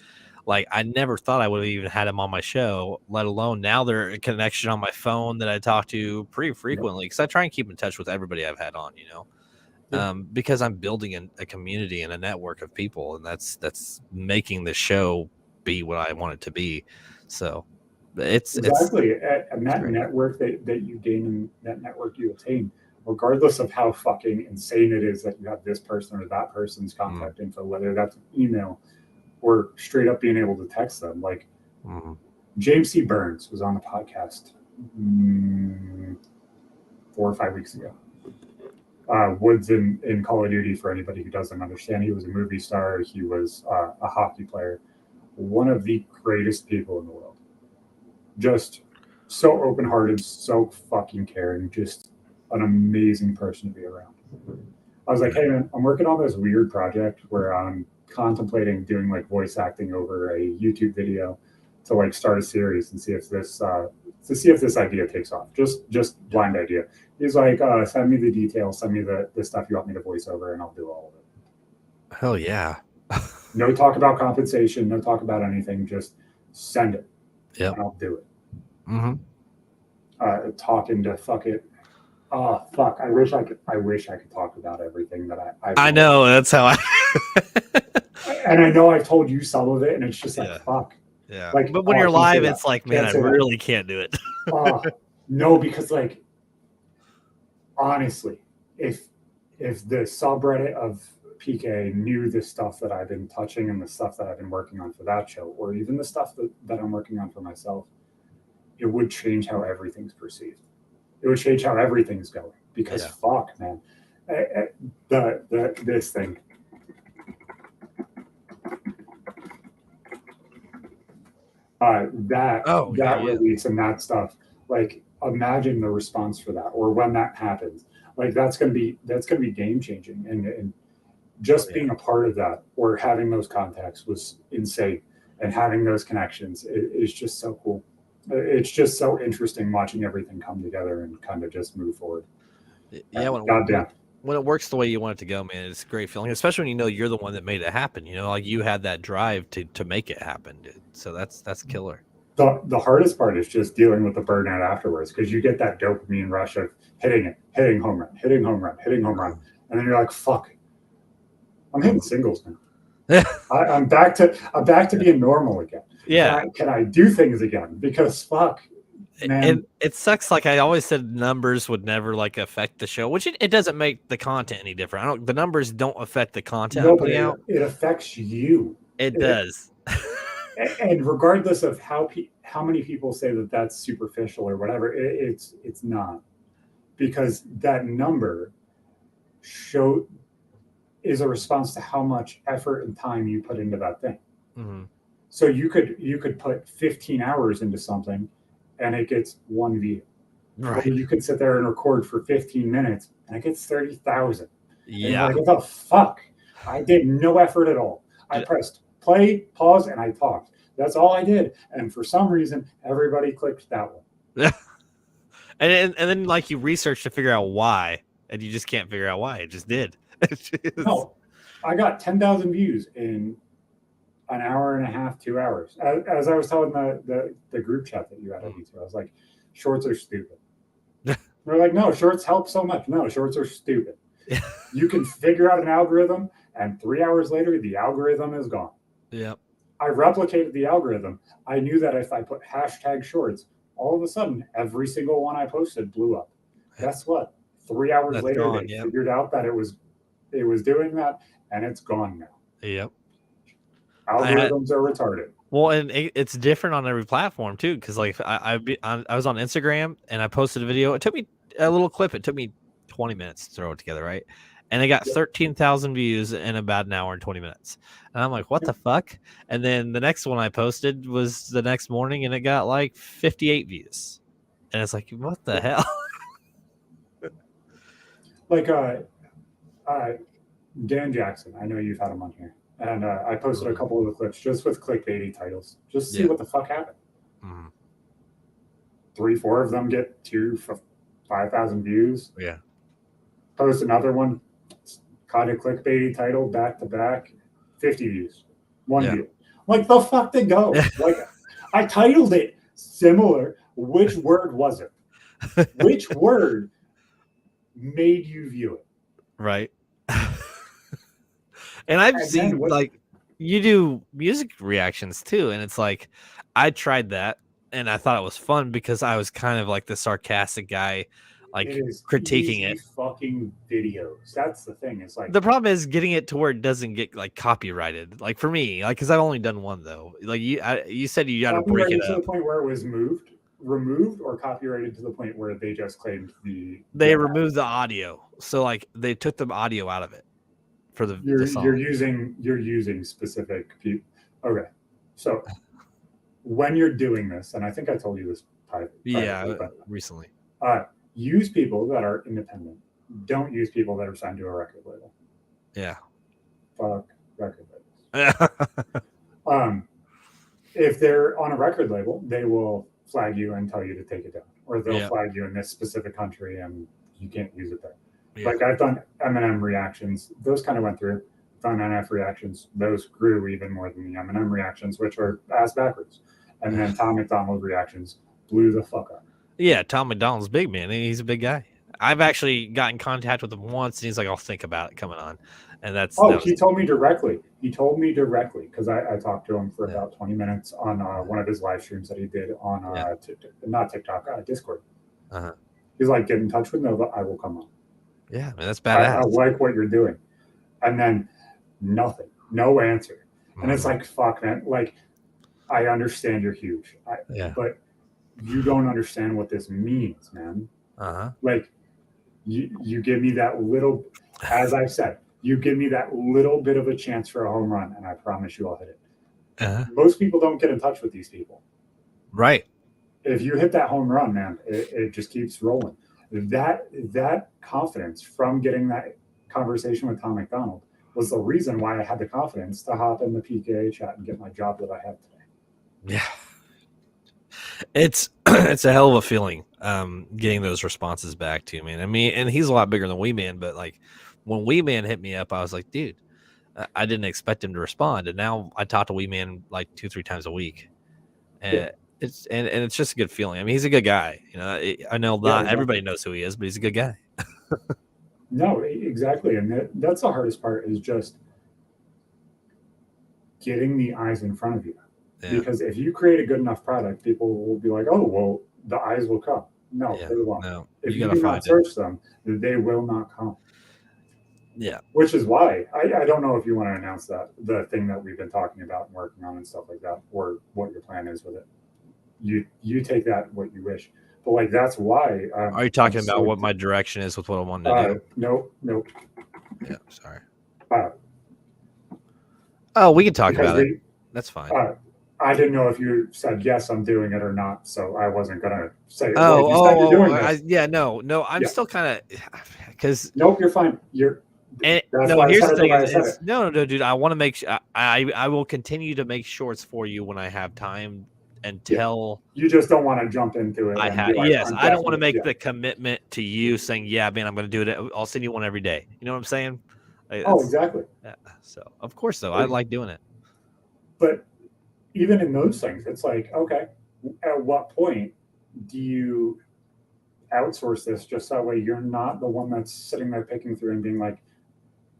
like, I never thought I would have even had them on my show, let alone now they're a connection on my phone that I talk to pretty frequently because I try and keep in touch with everybody I've had on, because I'm building a community and a network of people, and that's making the show be what I want it to be. So it's exactly. And that network that you gain and that network you attain, regardless of how fucking insane it is that you have this person or that person's contact info, whether that's an email or straight up being able to text them. Like James C. Burns was on the podcast 4 or 5 weeks ago. Woods in Call of Duty, for anybody who doesn't understand, he was a movie star. He was a hockey player. One of the greatest people in the world. Just so open-hearted, so fucking caring, just an amazing person to be around. I was like, hey man, I'm working on this weird project where I'm contemplating doing like voice acting over a YouTube video to like start a series and see if this idea takes off. Just blind idea. He's like, send me the details, send me the stuff you want me to voice over, and I'll do all of it. Hell yeah. No talk about compensation, no talk about anything, just send it. Yeah. And I'll do it. Talking to fuck it. Oh fuck! I wish I could talk about everything that I know. That's how I. And I know I've told you some of it, and it's just like fuck. Yeah. Like, but when you're live, it's like, man, I really can't do it. No, because like, honestly, if the subreddit of PK knew the stuff that I've been touching and the stuff that I've been working on for that show, or even the stuff that I'm working on for myself, it would change how everything's perceived. It would change how everything's going. Because fuck, man, this thing. That release and that stuff, like imagine the response for that, or when that happens, like that's gonna be game changing, and just being a part of that or having those contacts was insane, and having those connections is just so cool. It's just so interesting watching everything come together and kind of just move forward. Yeah, when it works the way you want it to go, man, it's a great feeling, especially when you know you're the one that made it happen. You know, like you had that drive to make it happen, dude. So that's killer. The hardest part is just dealing with the burnout afterwards, because you get that dopamine rush of hitting home run, hitting home run, and then you're like, fuck, I'm hitting singles now. I'm back to being normal again. Yeah, can I do things again? Because fuck. Man. It sucks. Like I always said, numbers would never like affect the show, which it doesn't make the content any different. The numbers don't affect the content I'm putting out. It affects you. It does. And regardless of how many people say that that's superficial or whatever, it's not, because that number is a response to how much effort and time you put into that thing. Mm-hmm. So you could put 15 hours into something and it gets 1 view. Right. Or you could sit there and record for 15 minutes and it gets 30,000. Yeah. Like, what the fuck? I did no effort at all. I pressed play, pause, and I talked. That's all I did. And for some reason, everybody clicked that one. and then like you research to figure out why, and you just can't figure out why. It just did. No, I got 10,000 views in an hour and a half, 2 hours. As I was telling the group chat that you added me to, I was like, shorts are stupid. They're like, no, shorts help so much. No, shorts are stupid. You can figure out an algorithm, and 3 hours later, the algorithm is gone. Yep. I replicated the algorithm. I knew that if I put hashtag shorts, all of a sudden, every single one I posted blew up. Guess what? 3 hours later, they figured out that it was doing that, and it's gone now. Yep. Algorithms are retarded. Well, and it's different on every platform too, because like I was on Instagram and I posted a video. It took me a little clip. It took me 20 minutes to throw it together, right? And it got 13,000 views in about an hour and 20 minutes. And I'm like, what the fuck? And then the next one I posted was the next morning, and it got like 58 views. And it's like, what the hell? Like Dan Jackson, I know you've had him on here. And I posted a couple of the clips just with clickbaity titles, just to see what the fuck happened. 3-4 of them get 5,000 views. Yeah. Post another one, caught a clickbaity title back to back, 50 views, 1 view. Like, the fuck they go? Like, I titled it similar. Which word was it? Which word made you view it? Right. And I've seen like you do music reactions too, and it's like I tried that and I thought it was fun because I was kind of like the sarcastic guy, like critiquing it. Fucking videos. That's the thing. It's like the problem is getting it to where it doesn't get like copyrighted. Like for me, like because I've only done one though. Like you said you got to break it up to the point where it was removed, or copyrighted to the point where they just claimed they removed the audio. So like they took the audio out of it. For the song. You're using specific people. Okay, so when you're doing this, and I think I told you this recently. Use people that are independent. Don't use people that are signed to a record label. Yeah. Fuck record labels. If they're on a record label, they will flag you and tell you to take it down, or they'll flag you in this specific country and you can't use it there. Yeah. Like I've done Eminem reactions; those kind of went through. Done NF reactions; those grew even more than the Eminem reactions, which are ass backwards. And then Tom McDonald reactions blew the fuck up. Yeah, Tom McDonald's big, man. He's a big guy. I've actually got in contact with him once, and he's like, "I'll think about it coming on." And he told me directly. He told me directly because I talked to him for about 20 minutes on one of his live streams that he did on not TikTok, Discord. He's like, "Get in touch with Nova. I will come on." Yeah, man, that's I badass. like what you're doing. And then nothing, no answer. And it's like, fuck, man. Like, I understand you're huge, Yeah. but you don't understand what this means, man. Like, you give me that little, as I said, you give me that little bit of a chance for a home run, and I promise you I'll hit it. Most people don't get in touch with these people. Right. If you hit that home run, man, it just keeps rolling. That confidence from getting that conversation with Tom McDonald was the reason why I had the confidence to hop in the PKA chat and get my job that I have today. Yeah. It's it's a hell of a feeling getting those responses back to you, man. I mean, and he's a lot bigger than Wee Man, but like when Wee Man hit me up, I was like, dude, I didn't expect him to respond. And now I talk to Wee Man like 2-3 times a week. And it's just a good feeling. I mean, he's a good guy. You know, I know not everybody knows who he is, but he's a good guy. No, exactly. And that's the hardest part, is just getting the eyes in front of you. Yeah. Because if you create a good enough product, people will be like, oh, well, the eyes will come. No, they won't. No, if you do not search them, they will not come. Yeah. Which is why I don't know if you want to announce that, the thing that we've been talking about and working on and stuff like that, or what your plan is with it. You take that what you wish. But like, that's why. Are you talking about what my direction is with what I want to do? Nope. Yeah, sorry. Oh, we can talk about it. That's fine. I didn't know if you said yes, I'm doing it or not, so I wasn't gonna say. You're doing this. I'm still kind of because. Nope, you're fine. Here's the thing: is no, dude. I want to make sure I will continue to make shorts for you when I have time. Until you just don't want to jump into it. I don't want to make the commitment to you saying, yeah, man, I'm going to do it. I'll send you one every day. You know what I'm saying? Exactly. Yeah, so of course, though, I like doing it. But even in those things, it's like, okay, at what point do you outsource this just that way you're not the one that's sitting there picking through and being like,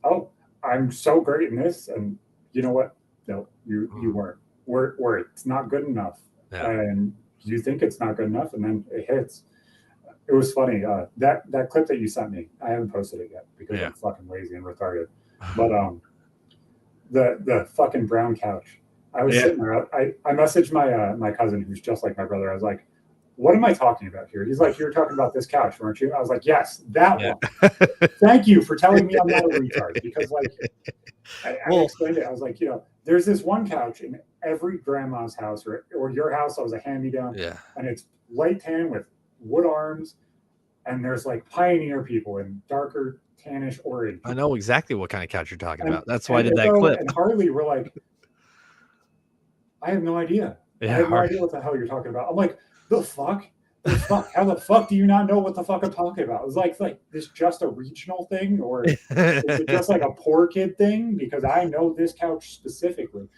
oh, I'm so great in this, and you know what? No, you weren't. Where it's not good enough. Yeah. And you think it's not good enough, and then it hits. It was funny. That clip that you sent me, I haven't posted it yet because I'm fucking lazy and retarded. But the fucking brown couch. I was sitting there. I messaged my cousin, who's just like my brother. I was like, "What am I talking about here?" He's like, "You were talking about this couch, weren't you?" I was like, "Yes, that one." Thank you for telling me I'm not a retard, because like I explained it. I was like, there's this one couch in every grandma's house or your house. I was a hand-me-down, and it's light tan with wood arms, and there's like Pioneer people in darker tannish orange. I know exactly what kind of couch you're talking about. That's why I did that clip. And Harley were like, I have no idea. I have no idea what the hell you're talking about. I'm like, the fuck? How the fuck do you not know what the fuck I'm talking about? It was like this just a regional thing, or is it just like a poor kid thing? Because I know this couch specifically.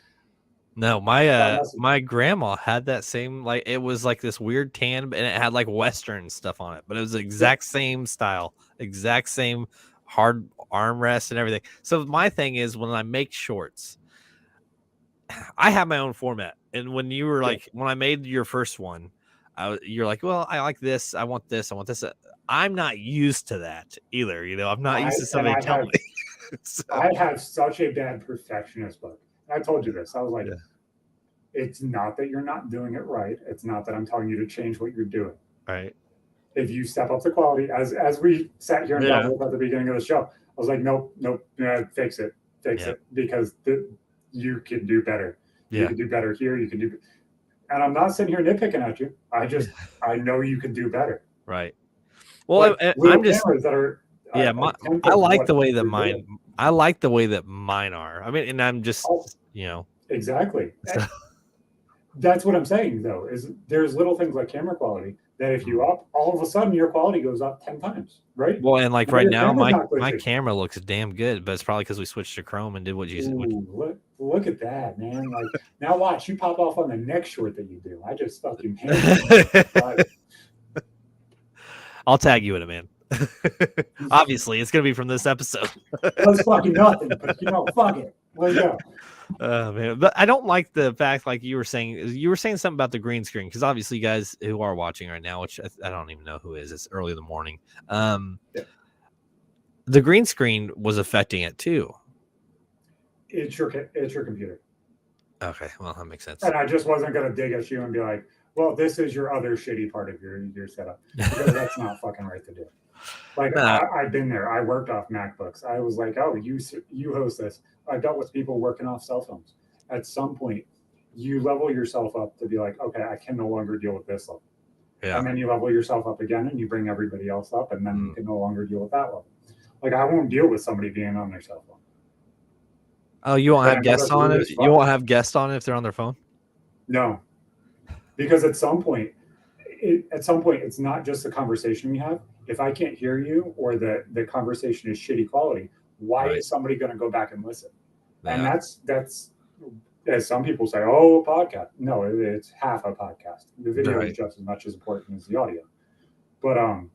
No, my grandma had that same, like, it was like this weird tan, and it had like Western stuff on it, but it was the exact same style, exact same hard armrest and everything. So my thing is, when I make shorts, I have my own format. And when you were like, when I made your first one, you're like, well, I like this. I want this. I want this. I'm not used to that either. I'm not used to somebody telling me. So. I have such a bad perfectionist book. I told you this. I was like, it's not that you're not doing it right. It's not that I'm telling you to change what you're doing. Right. If you step up the quality, as we sat here and talked at the beginning of the show, I was like, nope, fix it, because you can do better. You can do better here. You can do. And I'm not sitting here nitpicking at you. I know you can do better. Right. Well, I'm just. That are, I like the way that mine. I like the way that mine are. I mean, and I'm just, Exactly. That's what I'm saying, though. Is there's little things like camera quality that if you up, all of a sudden your quality goes up 10 times, right? Well, and like right now, my camera looks damn good, but it's probably because we switched to Chrome and did what you said. Look at that, man! Like, now watch you pop off on the next short that you do. I just fucking I'll tag you in it, man. Obviously, it's gonna be from this episode. That's fucking nothing, but fuck it. Let's go. Man, but I don't like the fact, like you were saying something about the green screen, because obviously, you guys who are watching right now, which I don't even know who is, it's early in the morning. the green screen was affecting it too. It's your computer. Okay, well that makes sense. And I just wasn't gonna dig at you and be like, well, this is your other shitty part of your setup, because that's not fucking right to do. Like I've been there. I worked off MacBooks. I was like, oh, you host this. I dealt with people working off cell phones. At some point, you level yourself up to be like, okay, I can no longer deal with this level. Yeah. And then you level yourself up again, and you bring everybody else up, and then you can no longer deal with that level. Like I won't deal with somebody being on their cell phone. Oh, you won't have guests on it? You won't have guests on it if they're on their phone? No, because at some point, it's not just the conversation we have. If I can't hear you, or the conversation is shitty quality, why is somebody going to go back and listen? Yeah. And that's as some people say, oh, a podcast. No, it's half a podcast. The video is just as much as important as the audio. But and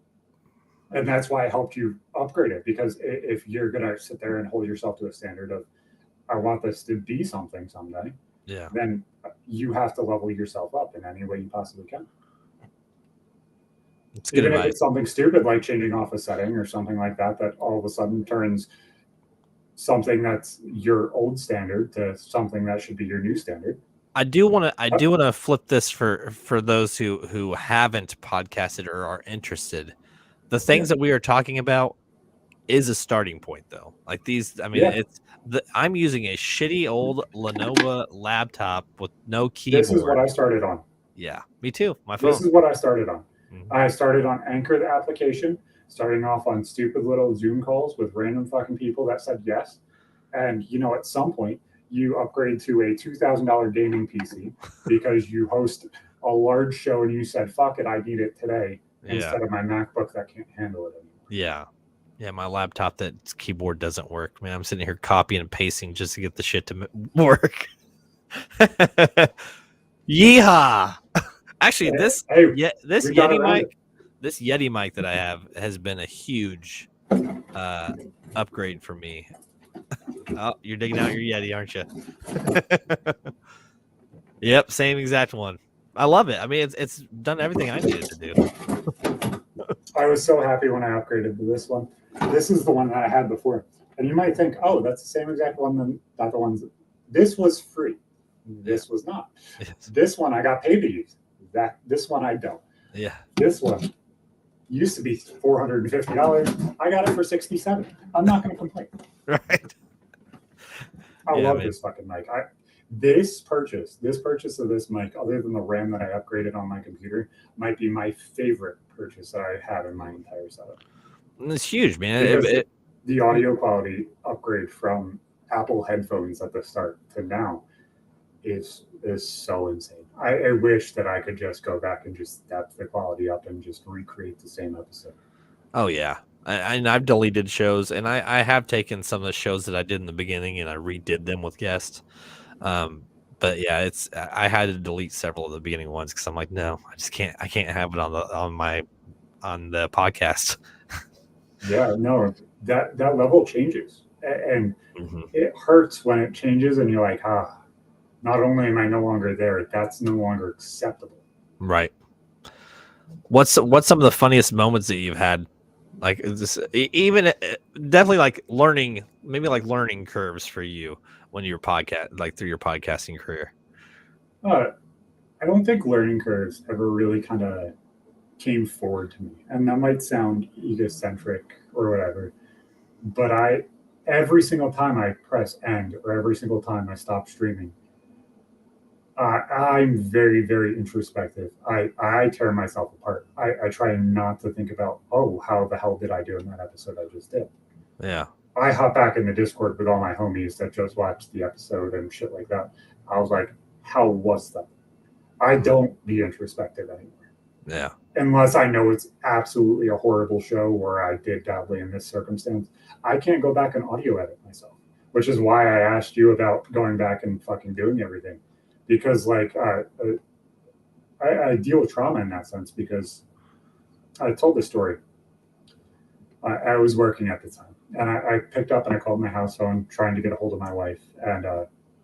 that's why I helped you upgrade it, because if you're going to sit there and hold yourself to a standard of, I want this to be something someday, then you have to level yourself up in any way you possibly can. It's even if it's something stupid like changing off a setting or something like that, that all of a sudden turns something that's your old standard to something that should be your new standard. I do want to flip this for those who haven't podcasted or are interested. The things that we are talking about is a starting point, though. Like these, I mean, I'm using a shitty old Lenovo laptop with no keyboard. This is what I started on. Yeah, me too. My phone. This is what I started on. I started on Anchor, the application, starting off on stupid little Zoom calls with random fucking people that said yes. And, at some point, you upgrade to a $2,000 gaming PC because you host a large show and you said, fuck it, I need it today, instead of my MacBook that can't handle it anymore. Yeah. Yeah, my laptop, that keyboard doesn't work. Man, I'm sitting here copying and pasting just to get the shit to work. Yeehaw! Actually, this Yeti mic that I have has been a huge upgrade for me. Oh, you're digging out your Yeti, aren't you? Yep, same exact one. I love it. I mean, it's done everything I needed to do. I was so happy when I upgraded to this one. This is the one that I had before. And you might think, oh, that's the same exact one, not the ones. This was free. This was not. Yes. This one I got paid to use. This one I don't. Yeah. This one used to be $450. I got it for $67. I'm not going to complain. Right. I love this fucking mic. This purchase of this mic, other than the RAM that I upgraded on my computer, might be my favorite purchase that I have in my entire setup. It's huge, man. The audio quality upgrade from Apple headphones at the start to now is so insane. I wish that I could just go back and just step the quality up and just recreate the same episode. Oh yeah. I've deleted shows, and I have taken some of the shows that I did in the beginning and I redid them with guests. But yeah, I had to delete several of the beginning ones because I'm like, no, I can't have it on the podcast. Yeah, no, that level changes, and it hurts when it changes, and you're like, not only am I no longer there, that's no longer acceptable. Right. What's some of the funniest moments that you've had? Like, is this even definitely like learning curves for you when you're through your podcasting career? I don't think learning curves ever really kind of came forward to me, and that might sound egocentric or whatever, but every single time I press end or every single time I stop streaming, I'm very, very introspective. I tear myself apart. I try not to think about, how the hell did I do in that episode I just did? Yeah. I hop back in the Discord with all my homies that just watched the episode and shit like that. I was like, how was that? I don't be introspective anymore. Yeah. Unless I know it's absolutely a horrible show where I did badly in this circumstance. I can't go back and audio edit myself, which is why I asked you about going back and fucking doing everything. Because I deal with trauma in that sense, because I told the story. I was working at the time, and I picked up and I called my house phone trying to get a hold of my wife, and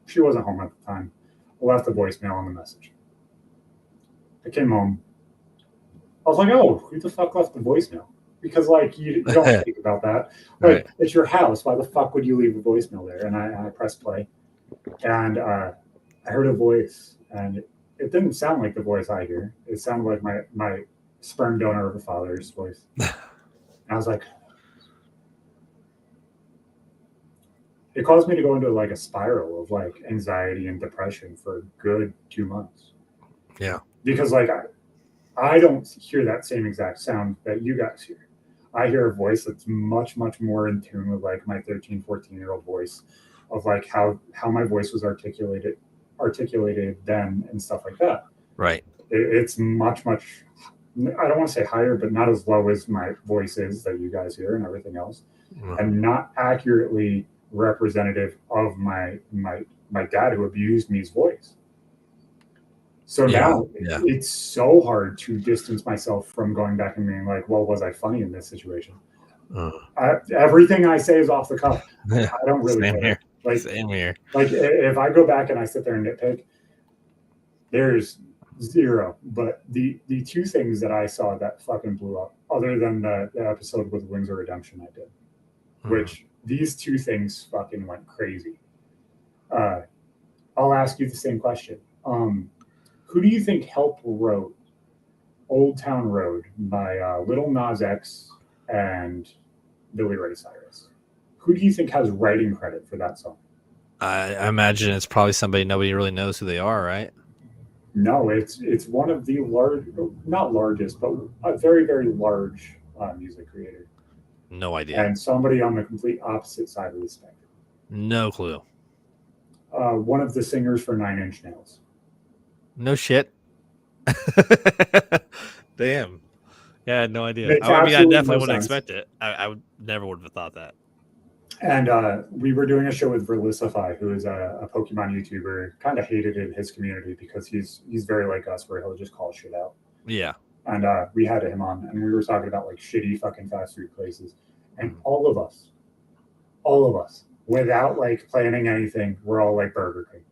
she wasn't home at the time. I left a voicemail on the message. I came home. I was like, oh, who the fuck left the voicemail? because like you don't think about that. Like Right. it's your house. Why the fuck would you leave a voicemail there? And I pressed play, and I heard a voice, and it didn't sound like the voice I hear. It sounded like my sperm donor of a father's voice. And I was like, it caused me to go into like a spiral of like anxiety and depression for a good 2 months. Yeah. Because like I don't hear that same exact sound that you guys hear. I hear a voice that's much, much more in tune with like my 13, 14-year-old voice of like how my voice was articulated then and stuff like that. Right. It's much, much, I don't want to say higher, but not as low as my voice is that you guys hear and everything else. And not accurately representative of my dad who abused me's voice. So now it's so hard to distance myself from going back and being like, well, was I funny in this situation? Everything I say is off the cuff. I don't really Same care. here. Like, Same here. Like if I go back and I sit there and nitpick, there's zero. But the two things that I saw that fucking blew up, other than the episode with Wings of Redemption I did, which these two things fucking went crazy. I'll ask you the same question. Who do you think helped wrote Old Town Road by Little Nas X and Billy Ray Cyrus? Who do you think has writing credit for that song? I imagine it's probably somebody nobody really knows who they are, right? No, it's one of the not largest, but a very, very large music creator. No idea. And somebody on the complete opposite side of the spectrum. No clue. One of the singers for Nine Inch Nails. No shit. Damn. Yeah, I had no idea. Makes I mean, I absolutely definitely no wouldn't sense. expect it. I would never would have thought that. And we were doing a show with Verlisify, who is a Pokemon YouTuber, kind of hated in his community because he's very like us, where he'll just call shit out. Yeah. And we had him on, and we were talking about like shitty fucking fast food places, and all of us, without like planning anything, we're all like Burger King.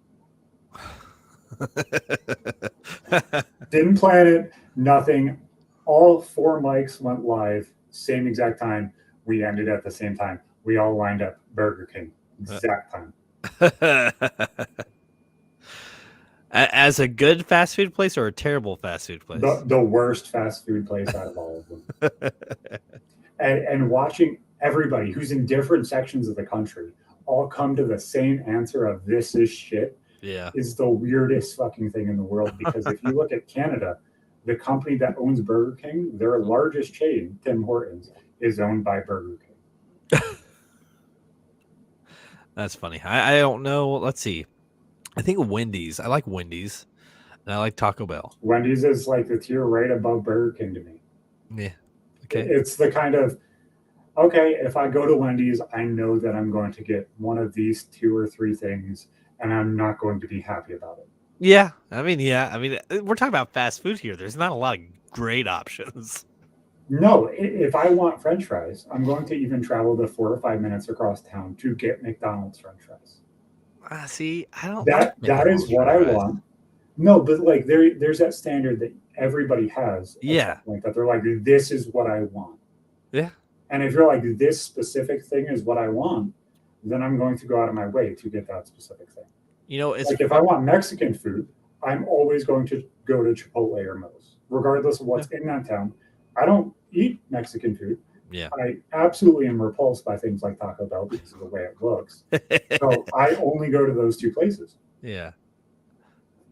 Didn't plan it, nothing. All 4 mics went live, same exact time. We ended at the same time. We all lined up Burger King, exact time. As a good fast food place or a terrible fast food place? The worst fast food place out of all of them. and watching everybody who's in different sections of the country all come to the same answer of this is shit is the weirdest fucking thing in the world. Because if you look at Canada, the company that owns Burger King, their largest chain, Tim Hortons, is owned by Burger King. That's funny. I don't know. Let's see. I think Wendy's. I like Wendy's. And I like Taco Bell. Wendy's is like the tier right above Burger King to me. Yeah. Okay. It's the kind of, okay, if I go to Wendy's, I know that I'm going to get one of these 2 or 3 things, and I'm not going to be happy about it. Yeah. I mean, we're talking about fast food here. There's not a lot of great options. No, if I want French fries, I'm going to even travel the 4 or 5 minutes across town to get McDonald's French fries. See, I don't. That is what I want. No, but like there's that standard that everybody has. Yeah. Like that, they're like, this is what I want. Yeah. And if you're like, this specific thing is what I want, then I'm going to go out of my way to get that specific thing. You know, it's like if I want Mexican food, I'm always going to go to Chipotle or Moe's, regardless of what's in that town. I don't eat Mexican food. Yeah. I absolutely am repulsed by things like Taco Bell because of the way it looks. So I only go to those 2 places. Yeah.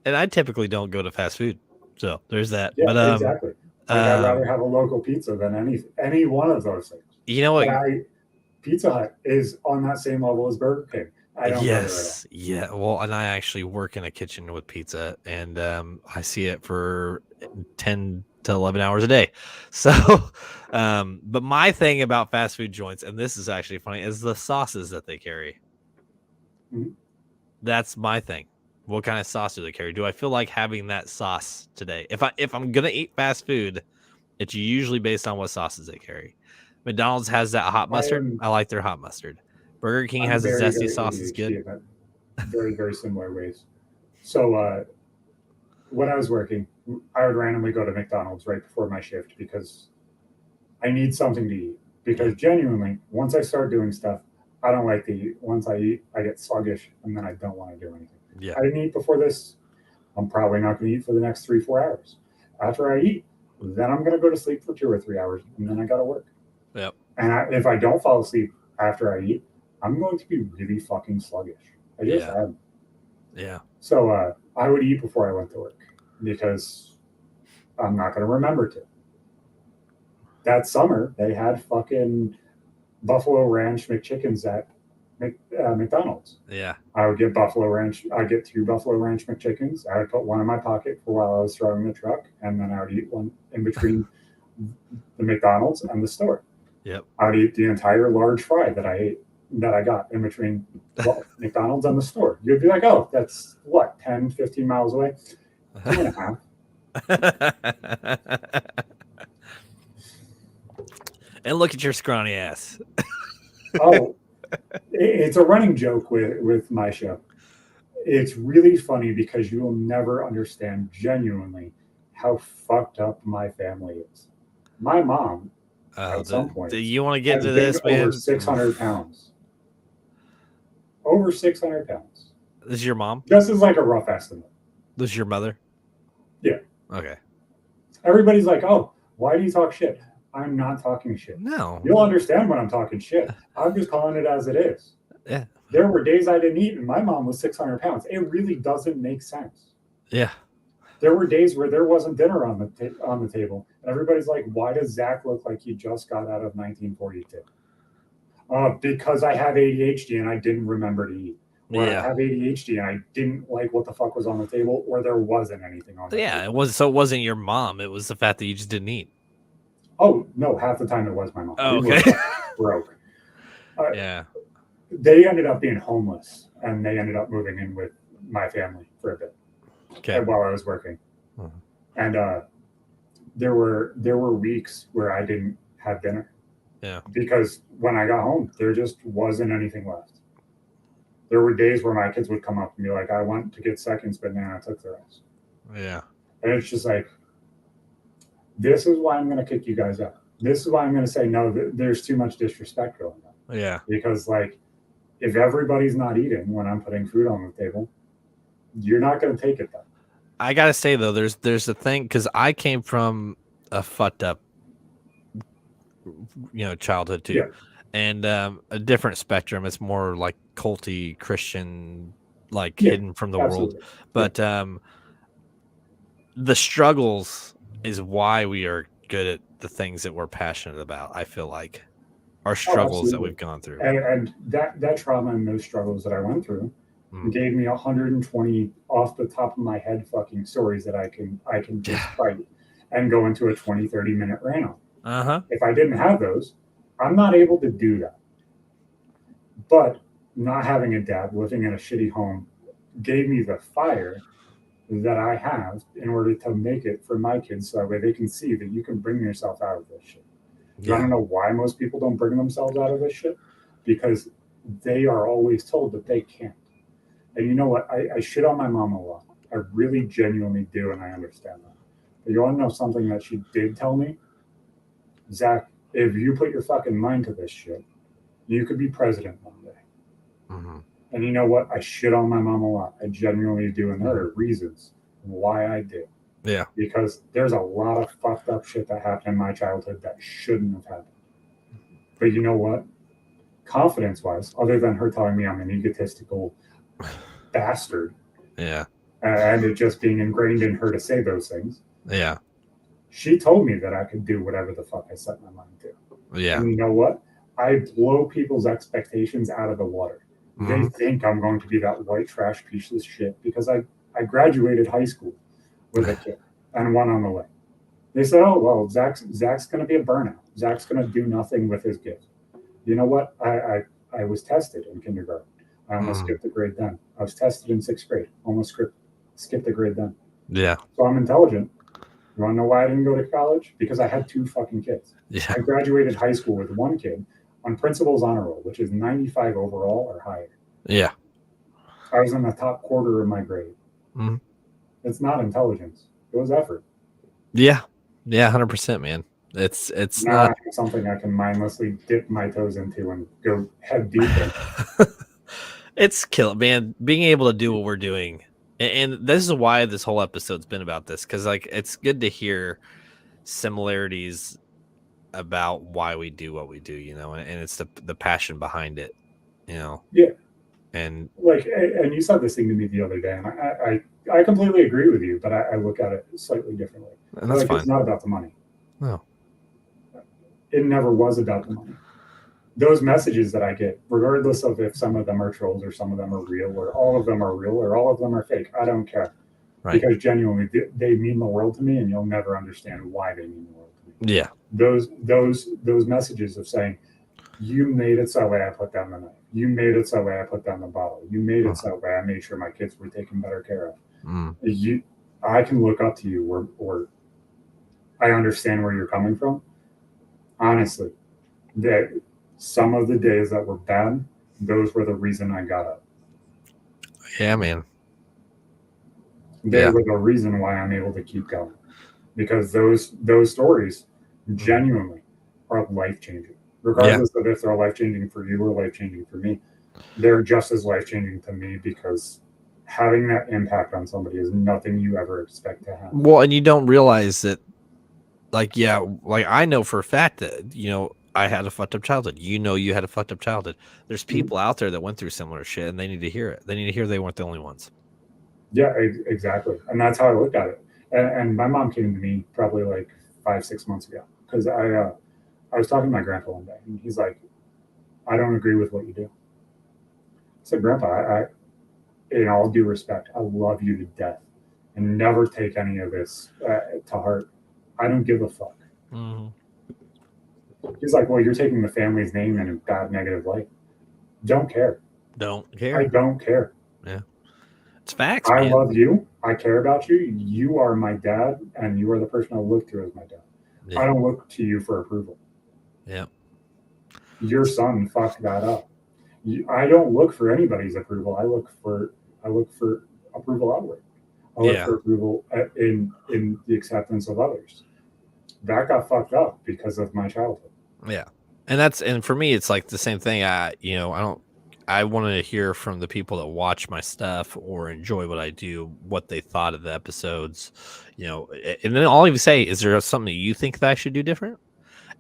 And I typically don't go to fast food. So there's that. Yeah, but, exactly. I'd rather have a local pizza than any one of those things. You know what? Pizza Hut is on that same level as Burger King. I don't yes. Yeah. Well, and I actually work in a kitchen with pizza, and I see it for 10 to 11 hours a day. So, but my thing about fast food joints, and this is actually funny, is the sauces that they carry. Mm-hmm. That's my thing. What kind of sauce do they carry? Do I feel like having that sauce today? If I'm gonna eat fast food, it's usually based on what sauces they carry. McDonald's has that hot mustard. I like their hot mustard. Burger King has a zesty sauce. It's good. Very, very similar ways. So when I was working, I would randomly go to McDonald's right before my shift because I need something to eat because genuinely, once I start doing stuff, I don't like to eat. Once I eat, I get sluggish and then I don't want to do anything. Yeah. I didn't eat before this. I'm probably not going to eat for the next 3-4 hours. After I eat, then I'm going to go to sleep for 2 or 3 hours and then I got to work. Yep. And if I don't fall asleep after I eat, I'm going to be really fucking sluggish. I just am. Yeah. So I would eat before I went to work because I'm not going to remember to. That summer, they had fucking Buffalo Ranch McChickens at McDonald's. Yeah. I would get Buffalo Ranch. I'd get 2 Buffalo Ranch McChickens. I would put one in my pocket for while I was throwing the truck, and then I would eat one in between the McDonald's and the store. Yep. I would eat the entire large fry that I got in between McDonald's and the store. You'd be like, oh, that's what, 10, 15 miles away? 2.5. And look at your scrawny ass. Oh, it's a running joke with my show. It's really funny because you will never understand genuinely how fucked up my family is. My mom, at some point, do you want to get has into been this, man? over 600 pounds. Over 600 pounds. This is your mom? This is like a rough estimate. This is your mother? Yeah. Okay. Everybody's like, oh, why do you talk shit? I'm not talking shit. No. You'll understand when I'm talking shit. I'm just calling it as it is. Yeah. There were days I didn't eat and my mom was 600 pounds. It really doesn't make sense. Yeah. There were days where there wasn't dinner on the table. And everybody's like, why does Zach look like he just got out of 1942? Because I have ADHD and I didn't remember to eat. Or I have ADHD and I didn't like what the fuck was on the table, or there wasn't anything on the table. Yeah, it wasn't your mom. It was the fact that you just didn't eat. Oh, no, half the time it was my mom. Oh, okay. Broke. Yeah. They ended up being homeless and they ended up moving in with my family for a bit. Okay. While I was working. And there were weeks where I didn't have dinner. Yeah. Because when I got home, there just wasn't anything left. There were days where my kids would come up and be like, I went to get seconds, but then I took the rest. Yeah. And it's just like, this is why I'm going to kick you guys out. This is why I'm going to say, no, there's too much disrespect going on. Yeah. Because, like, if everybody's not eating when I'm putting food on the table, you're not going to take it then. I got to say, though, there's a thing, because I came from a fucked up, childhood, too. Yeah. And a different spectrum. It's more like culty Christian, like hidden from the world. But the struggles is why we are good at the things that we're passionate about. I feel like our struggles that we've gone through, and that trauma and those struggles that I went through gave me 120 off the top of my head fucking stories that I can just fight and go into a 20-30 minute rant on. If I didn't have those, I'm not able to do that. But not having a dad, living in a shitty home, gave me the fire that I have in order to make it for my kids, so that way they can see that you can bring yourself out of this shit. I don't know why most people don't bring themselves out of this shit, because they are always told that they can't. And you know what? I shit on my mom a lot. I really genuinely do, and I understand that. But you want to know something that she did tell me? Zach, if you put your fucking mind to this shit, you could be president one day. And you know what? I shit on my mom a lot. I genuinely do, and there are reasons why I do. Yeah. Because there's a lot of fucked up shit that happened in my childhood that shouldn't have happened. But you know what? Confidence-wise, other than her telling me I'm an egotistical bastard. Yeah. And it just being ingrained in her to say those things. Yeah. She told me that I could do whatever the fuck I set my mind to. Yeah. And you know what? I blow people's expectations out of the water. They think I'm going to be that white trash piece of shit because I graduated high school with a kid and one on the way. They said, oh, well, Zach's going to be a burnout. Zach's going to do nothing with his gift. You know what? I was tested in kindergarten. I almost skipped the grade then. I was tested in 6th grade. Almost skipped the grade then. Yeah. So I'm intelligent. You want to know why I didn't go to college? Because I had 2 fucking kids. Yeah. I graduated high school with 1 kid on principal's honor roll, which is 95 overall or higher. Yeah. I was in the top quarter of my grade. It's not intelligence. It was effort. Yeah. Yeah, 100%, man. It's Now I not. have something I can mindlessly dip my toes into and go head deep in. It's kill, man. Being able to do what we're doing, and this is why this whole episode's been about this, because like it's good to hear similarities about why we do what we do, and it's the passion behind it, you know. Yeah. And Like, and you said this thing to me the other day, and I completely agree with you, but I look at it slightly differently. that's Like, fine. it's not about the money. No. It never was about the money. Those messages that I get, regardless of if some of them are trolls or some of them are real or all of them are real or all of them are fake, I don't care. Right. Because genuinely, they mean the world to me, and you'll never understand why they mean the world to me. Yeah. Those messages of saying, you made it so way I put down the knife. You made it so way I put down the bottle. You made it so way I made sure my kids were taken better care of. I can look up to you, or I understand where you're coming from. Honestly, that some of the days that were bad, those were the reason I got up. Yeah, man. They were the reason why I'm able to keep going, because those stories genuinely are life changing. Regardless of if they're life changing for you or life changing for me, they're just as life changing to me, because having that impact on somebody is nothing you ever expect to have. Well, and you don't realize that, like, like I know for a fact that, I had a fucked up childhood. You had a fucked up childhood. There's people out there that went through similar shit, and they need to hear it. They need to hear they weren't the only ones. Yeah, exactly. And that's how I look at it. And my mom came to me probably like 5-6 months ago, because I was talking to my grandpa one day, and he's like, I don't agree with what you do. I said, Grandpa, I in all due respect, I love you to death, and never take any of this to heart. I don't give a fuck. Mm-hmm. He's like, well, you're taking the family's name in a bad, negative light. Don't care. Don't care. I don't care. Yeah. It's facts, I man. love you. I care about you. You are my dad, and you are the person I look to as my dad. Yeah. I don't look to you for approval. Yeah. Your son fucked that up. I don't look for anybody's approval. I look for approval outward. I look for approval in the acceptance of others. That got fucked up because of my childhood. Yeah. And for me, it's like the same thing. I want to hear from the people that watch my stuff or enjoy what I do, what they thought of the episodes, and then I'll even say, is there something that you think that I should do different?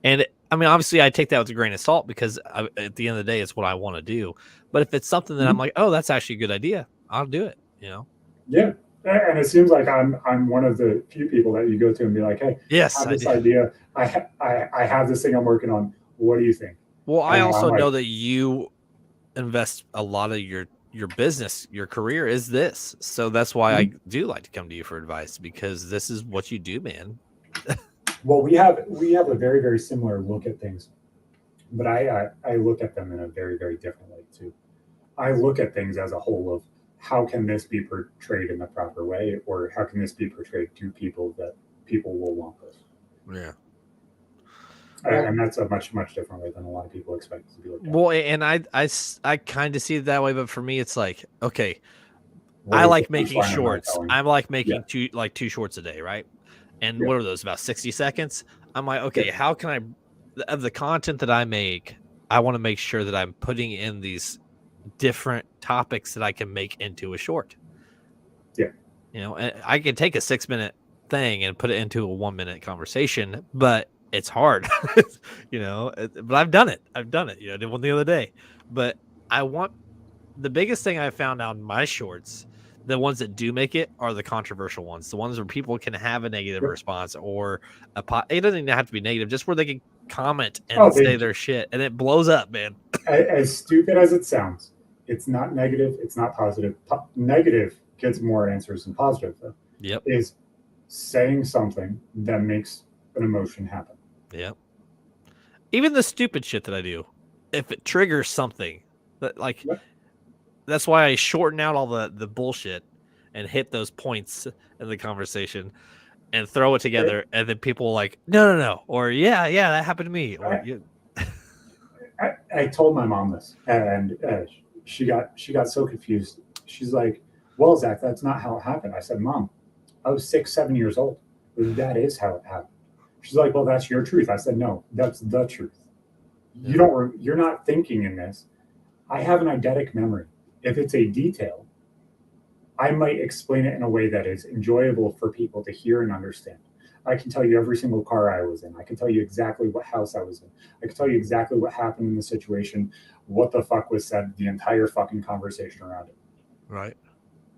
And I mean, obviously I take that with a grain of salt, because at the end of the day, it's what I want to do. But if it's something that I'm like, oh, that's actually a good idea, I'll do it, Yeah. And it seems like I'm one of the few people that you go to and be like, hey, yes, I have this idea. I have this thing I'm working on. What do you think? Well, I also know that you invest a lot of your business, your career is this. So that's why I do like to come to you for advice, because this is what you do, man. Well, we have a very, very similar look at things, but I look at them in a very, very different way too. I look at things as a whole of, how can this be portrayed in the proper way, or how can this be portrayed to people that people will want this? Yeah. And that's a much, much different way than a lot of people expect it to be looked at. Well, and I kind of see it that way, but for me, it's like, okay, I like making shorts. I'm like making two shorts a day, right? And what are those, about 60 seconds? I'm like, okay, how can I, of the content that I make, I want to make sure that I'm putting in these different topics that I can make into a short. Yeah. And I can take a 6-minute thing and put it into a 1-minute conversation, but it's hard, but I've done it. I did one the other day, but I want, the biggest thing I found out in my shorts, the ones that do make it, are the controversial ones, the ones where people can have a negative response, or it doesn't even have to be negative, just where they can comment and say their shit, and it blows up, man. As stupid as it sounds, it's not negative, it's not positive. Negative gets more answers than positive, though. Yep. Is saying something that makes an emotion happen. Yep. Even the stupid shit that I do, if it triggers something, that's why I shorten out all the bullshit and hit those points in the conversation and throw it together, and then people are like, no, or yeah, that happened to me, or I told my mom this, and she got so confused. She's like, well, Zach, that's not how it happened. I said, Mom, I was 6-7 years old. That is how it happened. She's like, well, that's your truth. I said, no, that's the truth. You're not thinking in this. I have an eidetic memory. If it's a detail, I might explain it in a way that is enjoyable for people to hear and understand. I can tell you every single car I was in. I can tell you exactly what house I was in. I can tell you exactly what happened in the situation, what the fuck was said, the entire fucking conversation around it. Right.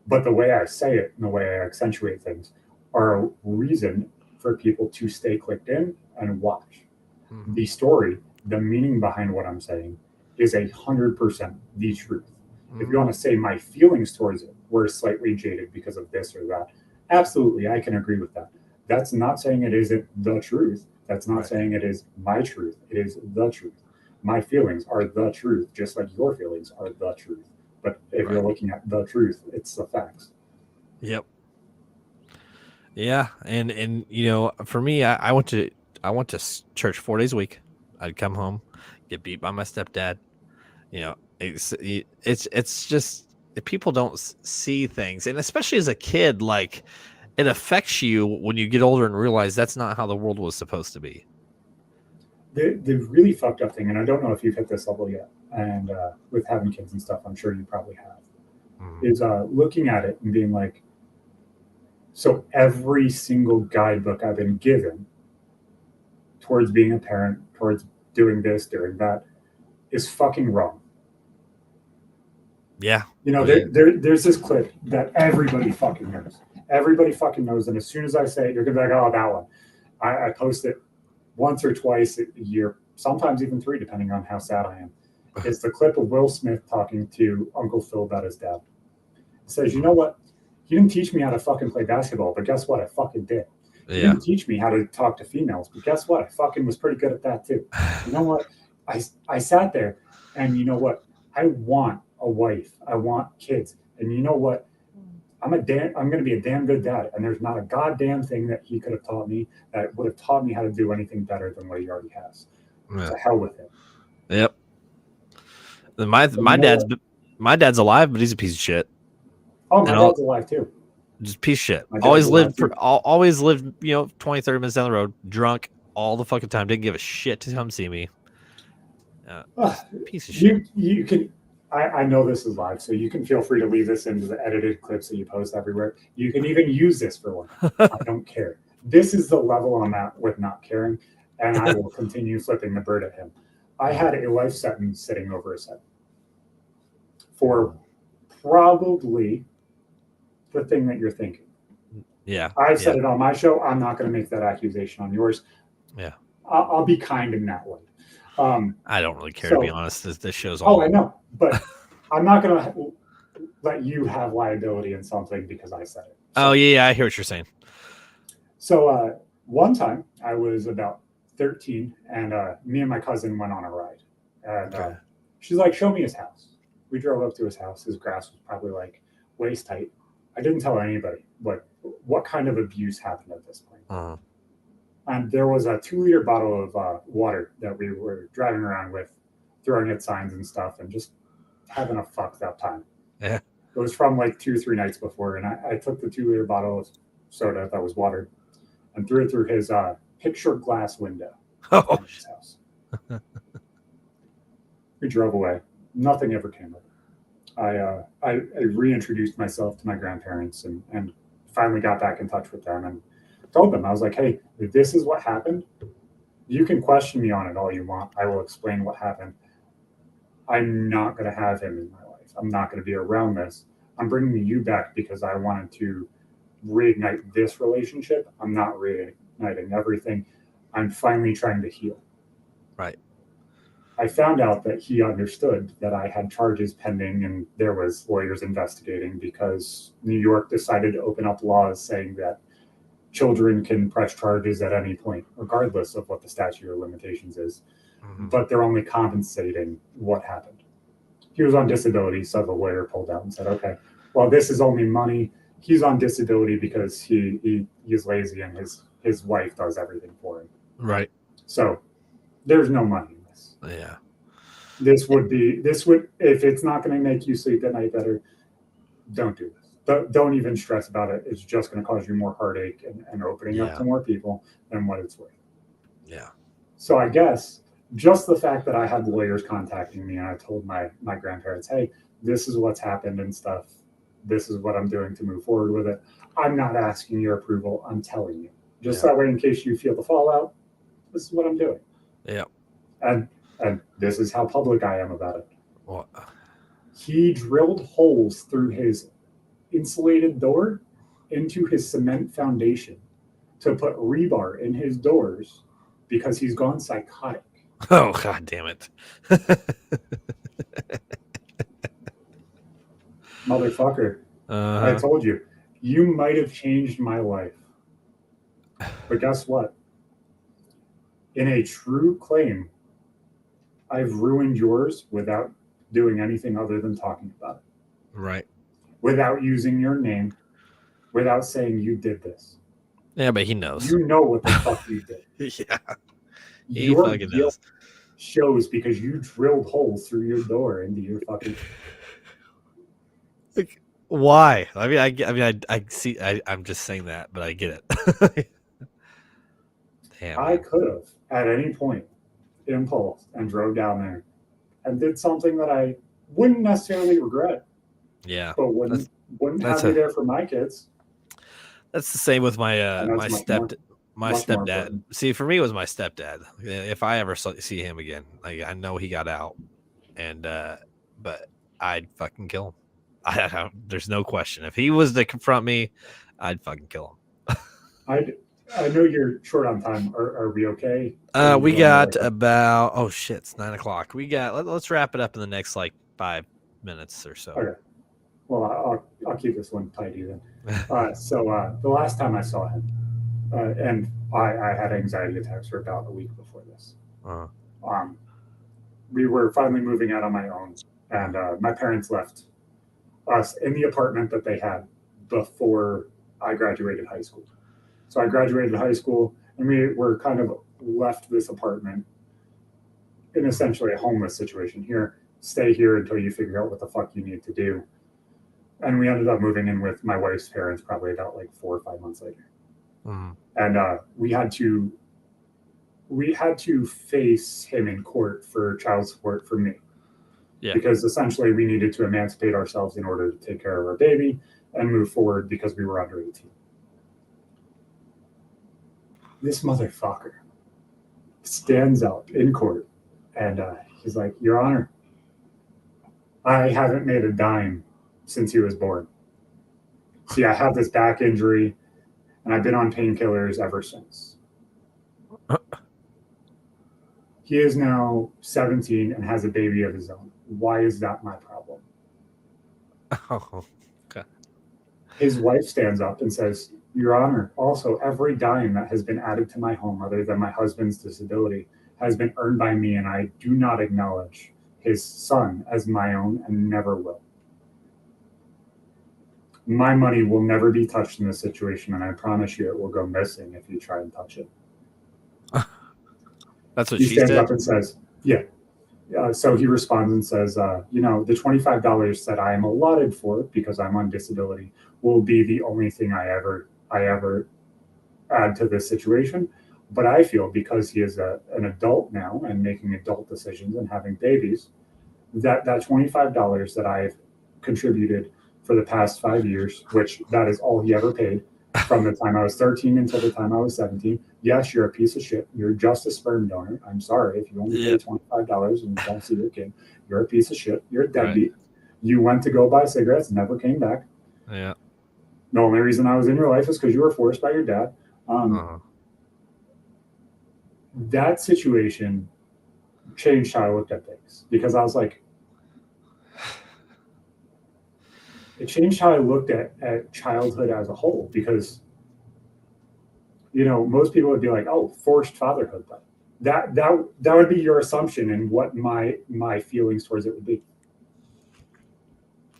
But the way I say it and the way I accentuate things are a reason for people to stay clicked in and watch. Mhm. The story, the meaning behind what I'm saying is 100% the truth. If you want to say my feelings towards it were slightly jaded because of this or that, absolutely, I can agree with that. That's not saying it isn't the truth. That's not Right. saying it is my truth. It is the truth. My feelings are the truth, just like your feelings are the truth. But if you're Right. looking at the truth, it's the facts. Yep. Yeah, and you know, for me, I went to church 4 days a week. I'd come home, get beat by my stepdad. You know, it's just people don't see things, and especially as a kid, like it affects you when you get older and realize that's not how the world was supposed to be. The really fucked up thing, and I don't know if you've hit this level yet, and with having kids and stuff, I'm sure you probably have, is looking at it and being like, so every single guidebook I've been given towards being a parent, towards doing this, doing that, is fucking wrong. Yeah, You know, there's this clip that everybody fucking knows. Everybody fucking knows, and as soon as I say it, you're gonna be like, oh, that one. I post it once or twice a year, sometimes even 3, depending on how sad I am. It's the clip of Will Smith talking to Uncle Phil about his dad. He says, you know what? You didn't teach me how to fucking play basketball, but guess what? I fucking did. You didn't teach me how to talk to females, but guess what? I fucking was pretty good at that too. You know what? I sat there, and you know what? I want a wife. I want kids. And you know what? I'm going to be a damn good dad. And there's not a goddamn thing that he could have taught me that would have taught me how to do anything better than what he already has. Yeah. To hell with him. Yep. My dad's alive, but he's a piece of shit. Oh, my dad's alive too. Just piece of shit. Always lived, you know, 20, 30 minutes down the road, drunk all the fucking time. Didn't give a shit to come see me. Piece of shit. You can. I know this is live, so you can feel free to leave this into the edited clips that you post everywhere. You can even use this for one. I don't care. This is the level I'm at with not caring, and I will continue flipping the bird at him. I had a life sentence sitting over his head for probably the thing that you're thinking. Yeah. I've said it on my show. I'm not going to make that accusation on yours. Yeah. I'll be kind in that way. I don't really care, to be honest. This show's all. Oh, I know, but I'm not going to let you have liability in something because I said it. So, oh, yeah, I hear what you're saying. So one time I was about 13, and me and my cousin went on a ride. And she's like, show me his house. We drove up to his house. His grass was probably like waist height. I didn't tell anybody what kind of abuse happened at this point. And there was a 2-liter bottle of water that we were driving around with, throwing at signs and stuff, and just having a fucked up time. Yeah. It was from like 2 or 3 nights before, and I took the 2-liter bottle of soda that was water and threw it through his picture glass window in his house. We drove away. Nothing ever came of it. I reintroduced myself to my grandparents and finally got back in touch with them and told them, I was like, hey, this is what happened. You can question me on it all you want. I will explain what happened. I'm not going to have him in my life. I'm not going to be around this. I'm bringing you back because I wanted to reignite this relationship. I'm not reigniting everything. I'm finally trying to heal. Right. I found out that he understood that I had charges pending and there was lawyers investigating because New York decided to open up laws saying that children can press charges at any point, regardless of what the statute of limitations is. But they're only compensating what happened. He was on disability, so the lawyer pulled out and said, okay, well, this is only money. He's on disability because he's lazy and his wife does everything for him. Right. So there's no money in this. Yeah. This would, if it's not going to make you sleep at night better, don't do this. Don't even stress about it. It's just going to cause you more heartache and opening up to more people than what it's worth. Yeah. So I guess just the fact that I had lawyers contacting me and I told my grandparents, hey, this is what's happened and stuff. This is what I'm doing to move forward with it. I'm not asking your approval. I'm telling you. Just Yeah. that way, in case you feel the fallout, this is what I'm doing. Yeah. And this is how public I am about it. What? He drilled holes through his insulated door into his cement foundation to put rebar in his doors because he's gone psychotic. Oh, God damn it. Motherfucker, I Uh-huh. told you, you might have changed my life. But guess what? In a true claim, I've ruined yours without doing anything other than talking about it, Right. without using your name, without saying you did this. Yeah, but he knows. You know what the fuck you did. Yeah. He Your fucking guilt knows. shows because you drilled holes through your door into your fucking. Like, why? I mean, I see. I'm just saying that, but I get it. Damn. I Man. could have, at any point, impulse and drove down there and did something that I wouldn't necessarily regret, Yeah. but wouldn't That's have me there for my kids. That's the same with my And that's my much more stepdad. important. See, for me, it was my stepdad. If I ever see him again, like I know he got out, and but I'd fucking kill him. There's no question. If he was to confront me, I'd fucking kill him. I know you're short on time. Are we okay? We got about it's 9:00. We got let's wrap it up in the next like 5 minutes or so. Okay. Well, I'll keep this one tidy then. So the last time I saw him, and I had anxiety attacks for about a week before this. Uh-huh. We were finally moving out on my own, and my parents left us in the apartment that they had before I graduated high school. So I graduated high school, and we were kind of left this apartment in essentially a homeless situation. Here, stay here until you figure out what the fuck you need to do. And we ended up moving in with my wife's parents probably about like 4 or 5 months later. Mm-hmm. And we had to face him in court for child support for me. Yeah. Because essentially we needed to emancipate ourselves in order to take care of our baby and move forward because we were under 18. This motherfucker stands up in court and he's like, Your Honor, I haven't made a dime since he was born. See, I have this back injury and I've been on painkillers ever since. He is now 17 and has a baby of his own. Why is that my problem? Oh, okay. His wife stands up and says, Your Honor, also every dime that has been added to my home other than my husband's disability has been earned by me, and I do not acknowledge his son as my own and never will. My money will never be touched in this situation, and I promise you it will go missing if you try and touch it. That's what he she stands said? Up and says, yeah. So he responds and says, the $25 that I am allotted for because I'm on disability will be the only thing I ever add to this situation. But I feel because he is an adult now and making adult decisions and having babies, that $25 that I've contributed for the past 5 years, which that is all he ever paid from the time I was 13 until the time I was 17. Yes, you're a piece of shit. You're just a sperm donor. I'm sorry if you only pay $25 and you don't see your kid. You're a piece of shit. You're a deadbeat. Right. You went to go buy cigarettes and never came back. Yeah. The only reason I was in your life is because you were forced by your dad. That situation changed how I looked at things because I was like, it changed how I looked at childhood as a whole because, most people would be like, oh, forced fatherhood. That would be your assumption and what my feelings towards it would be.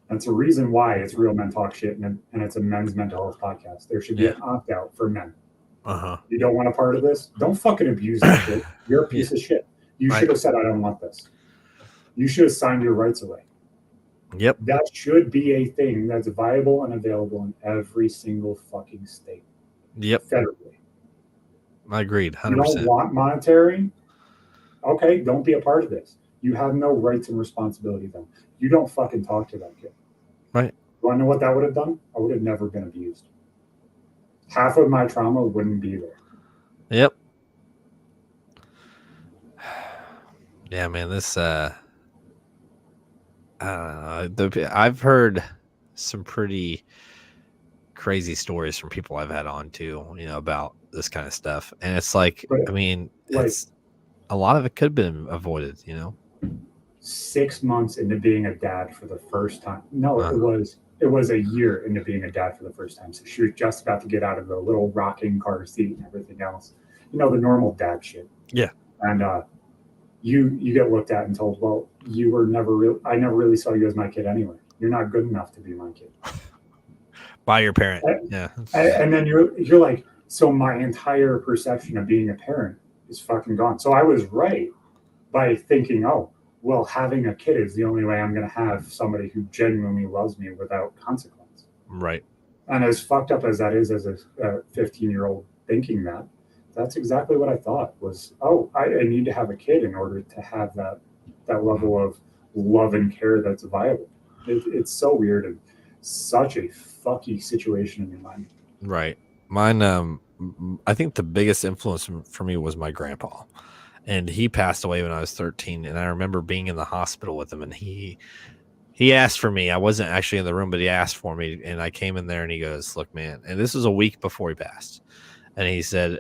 That's a reason why it's Real Men Talk Shit and it's a men's mental health podcast. There should be an opt-out for men. You don't want a part of this? Don't fucking abuse that shit. You're a piece of shit. You should have said, I don't want this. You should have signed your rights away. Yep. That should be a thing that's viable and available in every single fucking state. Yep. Federally. I agreed, You don't 100%. want monetary? Okay, don't be a part of this. You have no rights and responsibility then. You don't fucking talk to that kid. Right. Do I know what that would have done? I would have never been abused. Half of my trauma wouldn't be there. Yep. Yeah, man, this I don't know. I've heard some pretty crazy stories from people I've had on too, about this kind of stuff. And it's like, But I mean, like it's a lot of it could have been avoided. 6 months into being a dad for the first time. No, Uh, it was a year into being a dad for the first time. So she was just about to get out of the little rocking car seat and everything else. The normal dad shit. Yeah. And you get looked at and told, well, you were never real. I never really saw you as my kid anyway. You're not good enough to be my kid. By your parent. And, Yeah. and then you're like, so my entire perception of being a parent is fucking gone. So I was right by thinking, oh, well, having a kid is the only way I'm going to have somebody who genuinely loves me without consequence. Right. And as fucked up as that is, as a 15-year-old thinking that, that's exactly what I thought was, oh, I need to have a kid in order to have that level of love and care that's viable. It's so weird and such a fucky situation in your mind. Right. Mine, I think the biggest influence for me was my grandpa. And he passed away when I was 13. And I remember being in the hospital with him, and he asked for me. I wasn't actually in the room, but he asked for me. And I came in there and he goes, look, man, and this was a week before he passed. And he said,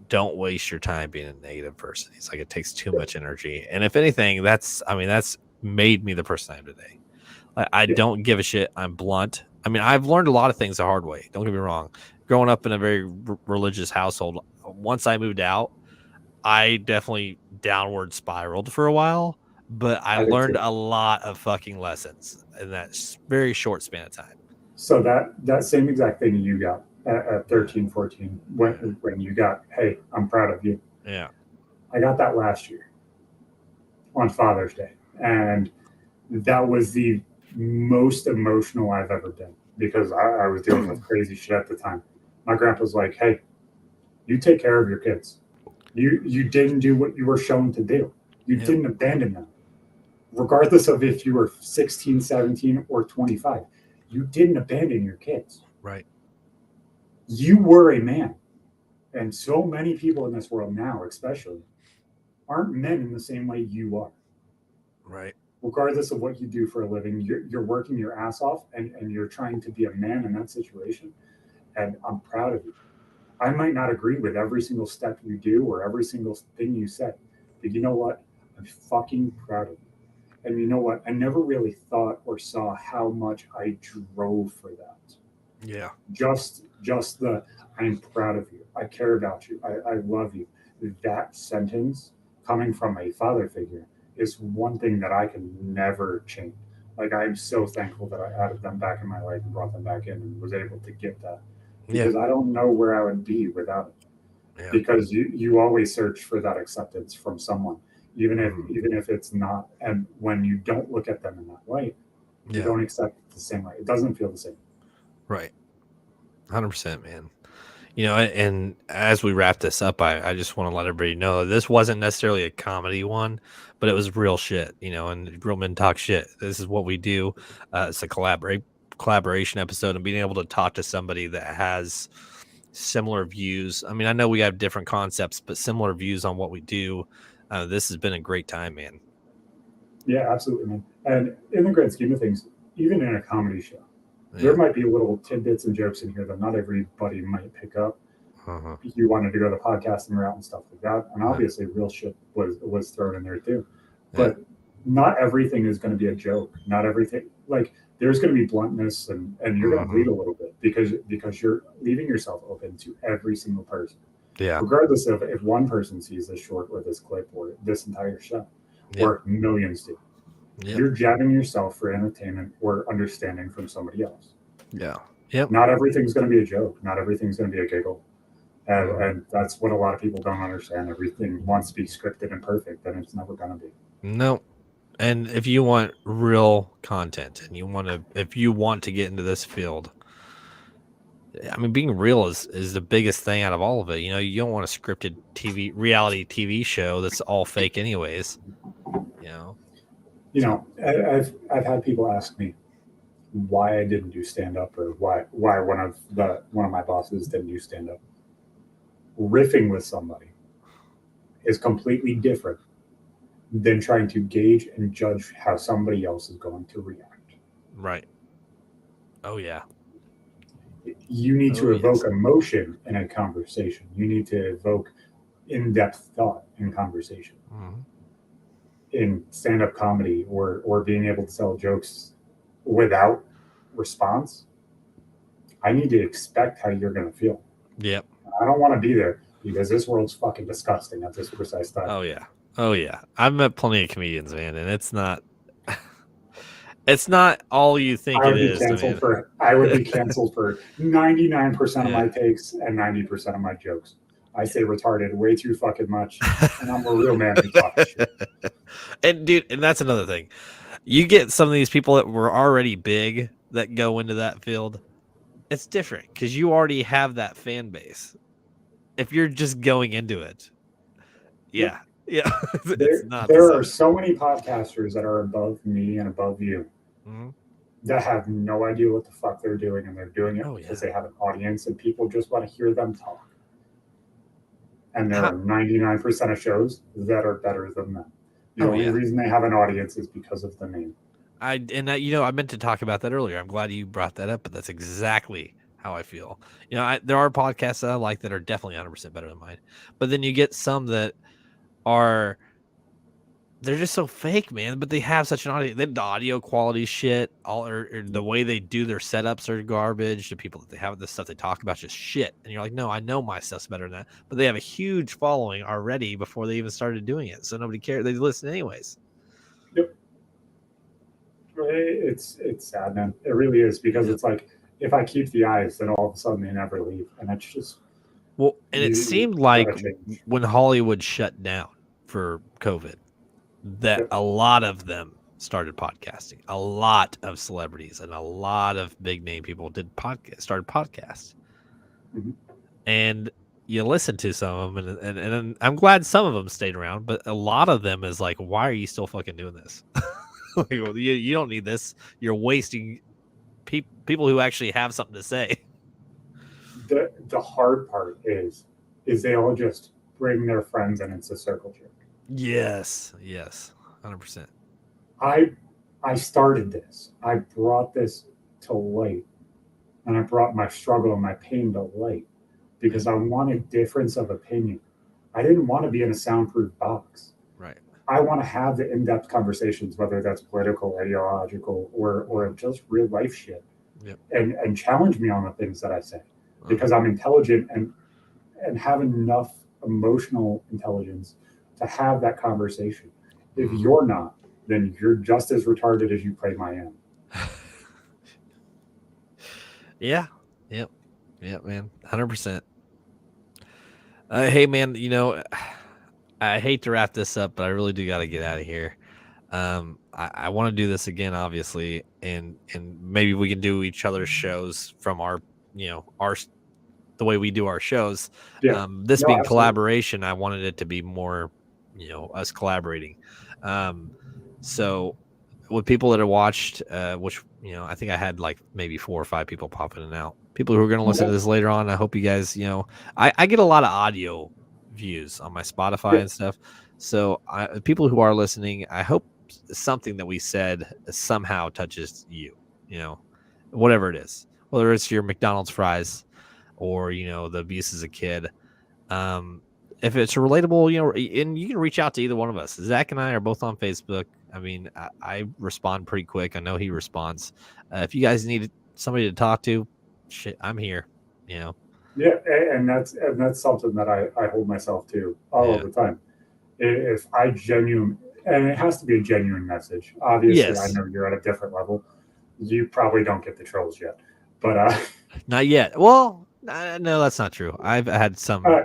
don't waste your time being a negative person. He's like, it takes too much energy. And if anything, that's made me the person I am today. I don't give a shit. I'm blunt. I mean, I've learned a lot of things the hard way. Don't get me wrong. Growing up in a very religious household, once I moved out, I definitely downward spiraled for a while, but I learned a lot of fucking lessons in that very short span of time. So that same exact thing you got at 13, 14, when you got, hey, I'm proud of you. Yeah. I got that last year on Father's Day. And that was the most emotional I've ever been because I was dealing with crazy shit at the time. My grandpa's like, hey, you take care of your kids. You didn't do what you were shown to do. You didn't abandon them. Regardless of if you were 16, 17, or 25, you didn't abandon your kids. Right. You were a man. And so many people in this world now, especially, aren't men in the same way you are. Right. Regardless of what you do for a living, you're working your ass off and you're trying to be a man in that situation. And I'm proud of you. I might not agree with every single step you do or every single thing you said, but you know what? I'm fucking proud of you. And you know what? I never really thought or saw how much I drove for that. Yeah. Just the I'm proud of you. I care about you. I love you. That sentence coming from a father figure is one thing that I can never change. Like I'm so thankful that I added them back in my life and brought them back in and was able to get that. Because I don't know where I would be without it. Yeah. Because you always search for that acceptance from someone, even if it's not. And when you don't look at them in that light, you don't accept it the same way. It doesn't feel the same. Right. 100%, man. And as we wrap this up, I just want to let everybody know this wasn't necessarily a comedy one, but it was real shit, and real men talk shit. This is what we do. It's a collaboration episode, and being able to talk to somebody that has similar views. I mean, I know we have different concepts, but similar views on what we do. This has been a great time, man. Yeah, absolutely, man. And in the grand scheme of things, even in a comedy show, there might be little tidbits and jokes in here that not everybody might pick up. You wanted to go to the podcasting route and stuff like that, and obviously real shit was thrown in there too. But not everything is going to be a joke. Not everything, like there's going to be bluntness, and you're going to bleed a little bit because you're leaving yourself open to every single person. Yeah. Regardless of if one person sees this short or this clip or this entire show, or millions do. You're jabbing yourself for entertainment or understanding from somebody else. Yeah. Yep. Not everything's going to be a joke. Not everything's going to be a giggle. And that's what a lot of people don't understand. Everything wants to be scripted and perfect, and it's never going to be. No. And if you want real content and if you want to get into this field, I mean, being real is the biggest thing out of all of it. You know, you don't want a scripted reality TV show that's all fake, anyways. You know, You so know, I've had people ask me why I didn't do stand up, or why one of my bosses didn't do stand up. Riffing with somebody is completely different than trying to gauge and judge how somebody else is going to react. right. Oh yeah. You need Oh to yes. evoke emotion in a conversation. You need to evoke in-depth thought in conversation. Mhm. In stand-up comedy, or being able to tell jokes without response, I need to expect how you're going to feel. Yep. I don't want to be there because this world's fucking disgusting at this precise time. Oh yeah. Oh yeah. I've met plenty of comedians, man, and it's not. It's not all you think I it would be is. I canceled mean, for I would be canceled for 99% of yeah. my takes and 90% of my jokes. I say retarded way too fucking much, and I'm a real man who talks shit. And dude, and that's another thing. You get some of these people that were already big that go into that field. It's different because you already have that fan base. If you're just going into it, Yep. yeah, yeah, it's There, not the there are same. so many podcasters that are above me and above you Mhm. that have no idea what the fuck they're doing, and they're doing it Oh because yeah. they have an audience and people just want to hear them talk. And there How, are 99% of shows that are better than them. The oh only yeah. reason they have an audience is because of the name. I meant to talk about that earlier. I'm glad you brought that up, but that's exactly how I feel. You know, there are podcasts that I like that are definitely 100% better than mine, but then you get some that are they're just so fake, man. But they have such an audio. The audio quality shit, or the way they do their setups are garbage. The people that they have, the stuff they talk about, just shit. And you're like, no, I know my stuff's better than that. But they have a huge following already before they even started doing it, so nobody cares. They listen anyways. Yep. It's sad, man. It really is, because Yep. it's like, if I keep the eyes, then all of a sudden they never leave, and it's just, Well, and it you seemed like gotta change. when Hollywood shut down for COVID, that Yep. a lot of them started podcasting. A lot of celebrities and a lot of big name people started podcasts. Mhm. And you listen to some of them, and I'm glad some of them stayed around, but a lot of them is like, why are you still fucking doing this? Like, well, you don't need this. You're wasting people who actually have something to say. The hard part is they all just bring their friends, and it's a circle jerk. Yes, 100%. I I started this. I brought this to light, and I brought my struggle and my pain to light Yeah, because I wanted difference of opinion. I didn't want to be in a soundproof box. right. I want to have the in-depth conversations, whether that's political, ideological, or Mhm. just real life shit, Yep. and challenge me on the things that I say, Uh-huh. because I'm intelligent, and have enough emotional intelligence to have that conversation. If Mhm. you're not, then you're just as retarded as you claim I am. Yeah. Yep. Yep, man. 100%. Hey, man, I hate to wrap this up, but I really do got to get out of here. I want to do this again, obviously, and maybe we can do each other's shows from our, the way we do our shows. Yeah, This no, being absolutely. collaboration, I wanted it to be more, us collaborating. Um, so with people that have watched, which I think I had like maybe 4 or 5 people pop in and out. People who are going to listen to Okay. this later on, I hope you guys, I get a lot of audio views on my Spotify Yeah, and stuff. So people who are listening, I hope something that we said somehow touches you, you know, whatever it is, whether it's your McDonald's fries or the abuse as a kid. Um, if it's relatable, and you can reach out to either one of us. Zach and I are both on Facebook. I mean, I respond pretty quick. I know he responds. If you guys need somebody to talk to, shit, I'm here. You know, yeah, and that's something that I hold myself to all of yeah, the time. If I genuine, and it has to be a genuine message. Obviously, I yes, know you're at a different level. You probably don't get the trolls yet, but not yet. Well, no, that's not true. I've had some uh,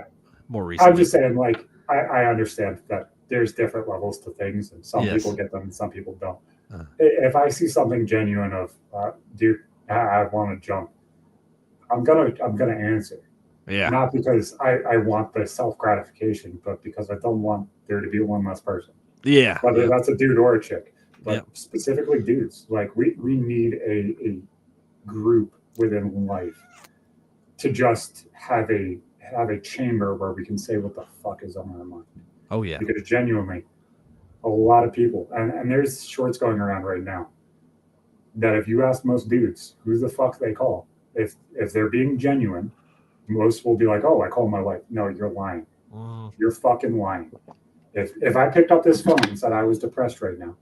more I'm recently. just saying, like, I understand that there's different levels to things, and some people Yes. get them and some people don't. Uh, If I see something genuine of, dude, I want to jump, I'm gonna answer. Yeah. Not because I want the self gratification, but because I don't want there to be one less person. Yeah. Whether Yep. that's a dude or a chick, but Yep. specifically dudes. Like we need a group within life to just have a chamber where we can say what the fuck is on our mind. Oh yeah. Because genuinely, a lot of people, and there's shorts going around right now that if you ask most dudes who the fuck they call, if they're being genuine, most will be like, "Oh, I call my wife." No, you're lying. You're fucking lying. If I picked up this phone and said I was depressed right now,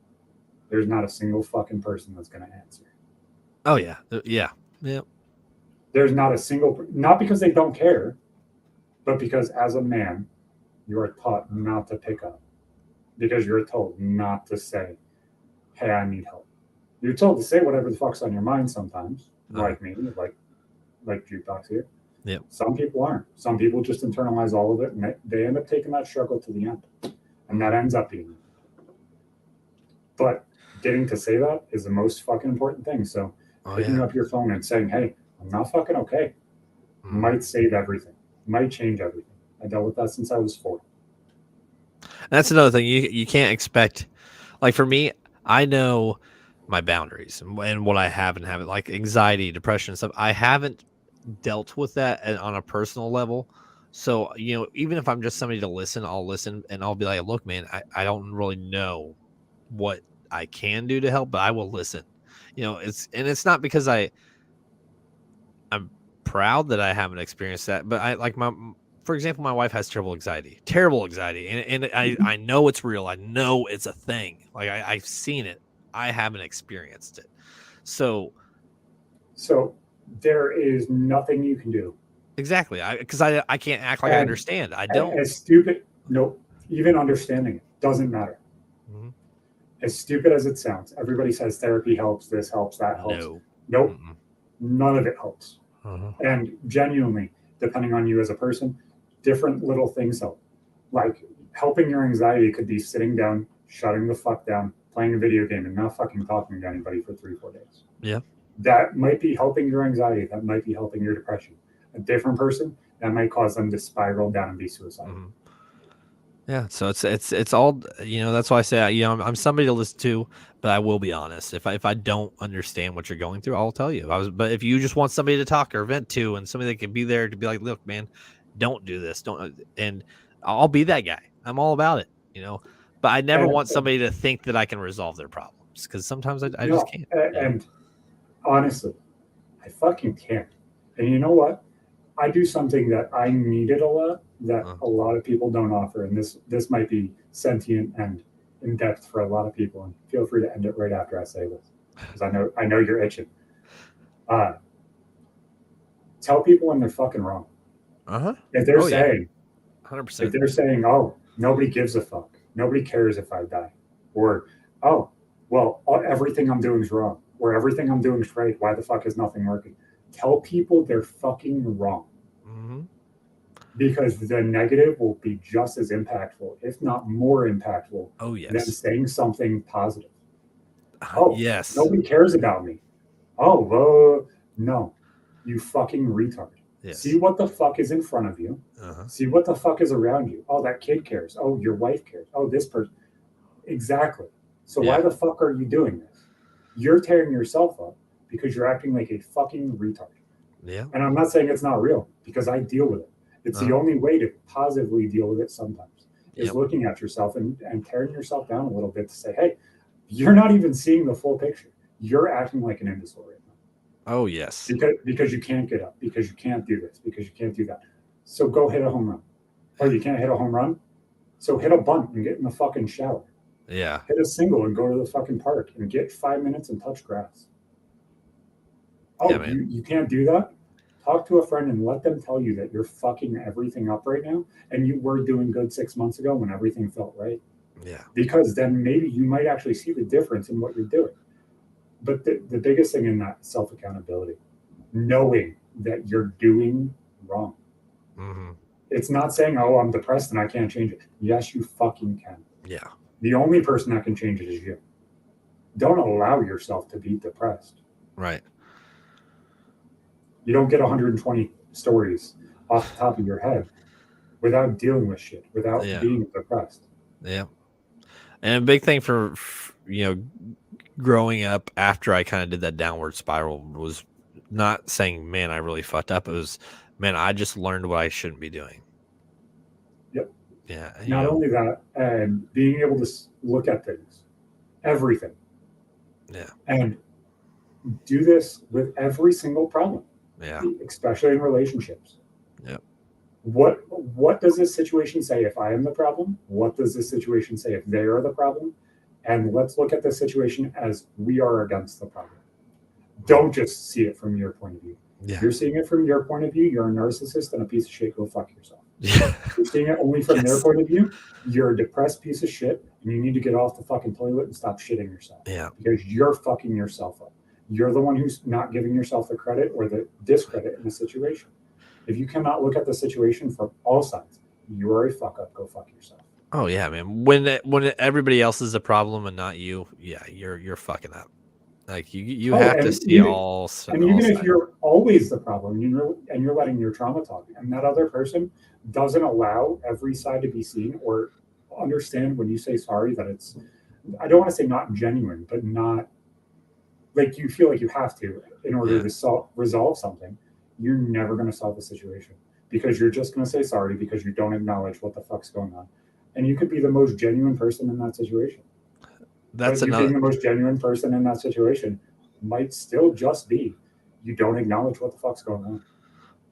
there's not a single fucking person that's going to answer. Oh yeah. Yeah. Yep. There's not a single, not because they don't care, but because as a man, you are taught not to pick up, because you're told not to say, "Hey, I need help." You're told to say whatever the fuck's on your mind sometimes, like me, like Jukebox here. Yep. Some people aren't. Some people just internalize all of it, and they end up taking that struggle to the end, and that ends up being. But getting to say that is the most fucking important thing. So picking up your phone and saying, "Hey, I'm not fucking okay," might save everything, might change everything. I dealt with that since I was 4. That's another thing. You can't expect, like for me, I know my boundaries and what I have and haven't, like anxiety, depression, and stuff. I haven't dealt with that on a personal level. So, even if I'm just somebody to listen, I'll listen and I'll be like, look, man, I don't really know what I can do to help, but I will listen. It's not because I'm proud that I haven't experienced that, but for example, my wife has terrible anxiety. And I know it's real. I know it's a thing. Like I've seen it. I haven't experienced it. So there is nothing you can do. exactly. Because I can't act like I understand. I don't. As stupid, nope. Even understanding it doesn't matter. Mm-hmm. As stupid as it sounds, everybody says therapy helps, this helps, that helps. No. Nope. Mm-mm. None of it helps. Uh-huh. And genuinely, depending on you as a person, different little things help. Like helping your anxiety could be sitting down, shutting the fuck down, playing a video game, and not fucking talking to anybody for 3-4 days. Yeah. That might be helping your anxiety. That might be helping your depression. A different person, that might cause them to spiral down and be suicidal. Mm-hmm. Yeah, so it's all, that's why I say, I'm somebody to listen to, but I will be honest. If I don't understand what you're going through, I'll tell you. But if you just want somebody to talk or vent to, and somebody that can be there to be like, look, man, don't do this, don't, and I'll be that guy. I'm all about it, But I never want somebody to think that I can resolve their problems, because sometimes I just can't. And honestly, I fucking can't. And you know what? I do something that I needed a lot that a lot of people don't offer, and this might be sentient and in depth for a lot of people. And feel free to end it right after I say this, because I know you're itching. Tell people when they're fucking wrong. If they're saying, 100%. If they're saying, "Oh, nobody gives a fuck, nobody cares if I die," or "Oh, well, everything I'm doing is wrong," or "Everything I'm doing is right. Why the fuck is nothing working?" Tell people they're fucking wrong. Mm-hmm. Because the negative will be just as impactful, if not more impactful, than saying something positive. Oh, yes. Nobody cares about me. Oh, no. You fucking retard. Yes. See what the fuck is in front of you. See what the fuck is around you. Oh, that kid cares. Oh, your wife cares. Oh, this person. Exactly. So why the fuck are you doing this? You're tearing yourself up because you're acting like a fucking retard. Yeah. And I'm not saying it's not real, because I deal with it. It's the only way to positively deal with it sometimes, is looking at yourself and tearing yourself down a little bit to say, hey, you're not even seeing the full picture. You're acting like an imbecile right now. Oh, yes. Because you can't get up, because you can't do this, because you can't do that. So go hit a home run. Oh, you can't hit a home run? So hit a bunt and get in the fucking shower. Yeah. Hit a single and go to the fucking park and get 5 minutes and touch grass. Oh, you can't do that? Talk to a friend and let them tell you that you're fucking everything up right now, and you were doing good 6 months ago when everything felt right. Yeah. Because then maybe you might actually see the difference in what you're doing. But the biggest thing in that self-accountability, knowing that you're doing wrong. Mm-hmm. It's not saying, oh, I'm depressed and I can't change it. Yes, you fucking can. Yeah. The only person that can change it is you. Don't allow yourself to be depressed. Right. You don't get 120 stories off the top of your head without dealing with shit, without being depressed. Yeah. And a big thing for growing up after I kind of did that downward spiral was not saying, man, I really fucked up. It was, man, I just learned what I shouldn't be doing. Yep. Yeah. Not only that, and being able to look at things, everything. Yeah. And do this with every single problem. Yeah. Especially in relationships. Yep. What does this situation say if I am the problem? What does this situation say if they are the problem? And let's look at the situation as we are against the problem. Don't just see it from your point of view. Yeah. If you're seeing it from your point of view, you're a narcissist and a piece of shit. Go fuck yourself. Yeah. If you're seeing it only from their point of view, you're a depressed piece of shit and you need to get off the fucking toilet and stop shitting yourself. Yeah. Because you're fucking yourself up. You're the one who's not giving yourself the credit or the discredit in the situation. If you cannot look at the situation from all sides, you are a fuck up. Go fuck yourself. Oh yeah, man. When everybody else is a problem and not you, yeah, you're fucking up. Like you have to see all. And even if you're always the problem, and you're letting your trauma talk, and that other person doesn't allow every side to be seen or understand when you say sorry that it's, I don't want to say not genuine, but not like you feel like you have to in order to resolve something, you're never going to solve the situation because you're just going to say sorry because you don't acknowledge what the fuck's going on. And you could be the most genuine person in that situation. That's but you being the most genuine person in that situation might still just be you don't acknowledge what the fuck's going on.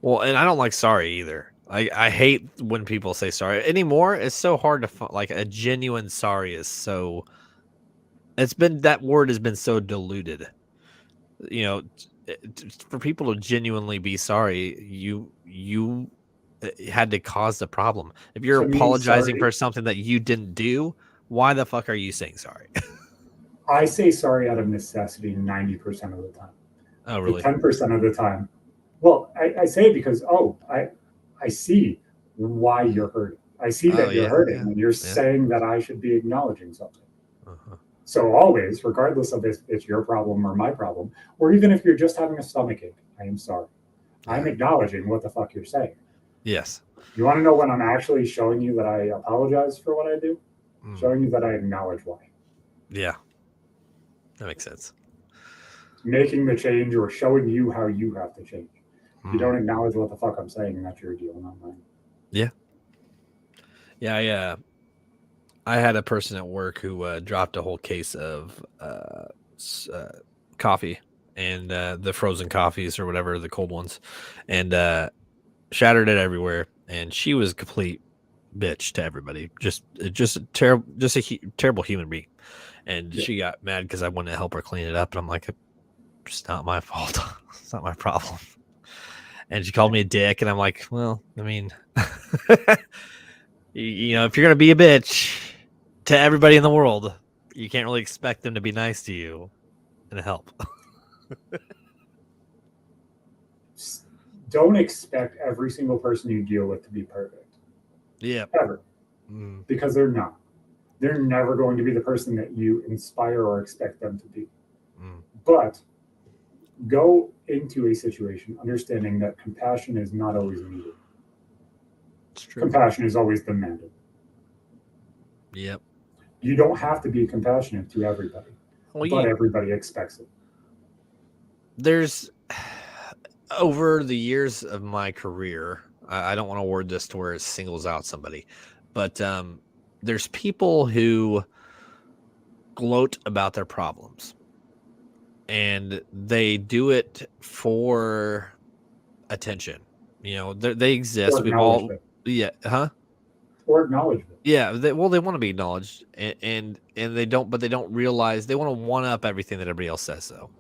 Well, and I don't like sorry either. I hate when people say sorry anymore. It's so hard to find, like a genuine sorry is so. That word has been so diluted. You know, for people to genuinely be sorry, you had to cause the problem. If you're apologizing for something that you didn't do, why the fuck are you saying sorry? I say sorry out of necessity 90% of the time. Oh, really? 10% of the time. Well, I say it because, I see why you're hurting. I see that you're hurting and you're saying that I should be acknowledging something. Uh-huh. So always, regardless of if it's your problem or my problem, or even if you're just having a stomachache, I am sorry. Yeah. I'm acknowledging what the fuck you're saying. Yes. You want to know when I'm actually showing you that I apologize for what I do? Showing you that I acknowledge why. Yeah. That makes sense. Making the change or showing you how you have to change. If you don't acknowledge what the fuck I'm saying, that's your deal, not mine. Yeah. Yeah, I had a person at work who dropped a whole case of coffee and the frozen coffees or whatever, the cold ones, and shattered it everywhere. And she was a complete bitch to everybody. Just a terrible human being. And she got mad because I wanted to help her clean it up. And I'm like, it's not my fault. It's not my problem. And she called me a dick. And I'm like, well, I mean, you know, if you're going to be a bitch to everybody in the world, you can't really expect them to be nice to you and help. Don't expect every single person you deal with to be perfect. Yeah. Ever. Because they're not. They're never going to be the person that you inspire or expect them to be. But go into a situation understanding that compassion is not always needed. It's true. Compassion is always demanded. Yep. You don't have to be compassionate to everybody, but everybody expects it. There's, over the years of my career, I don't want to word this to where it singles out somebody, but there's people who gloat about their problems and they do it for attention. You know, they exist. We've all, or acknowledgement. Yeah, they want to be acknowledged, and they don't, but they don't realize they want to one up everything that everybody else says. So,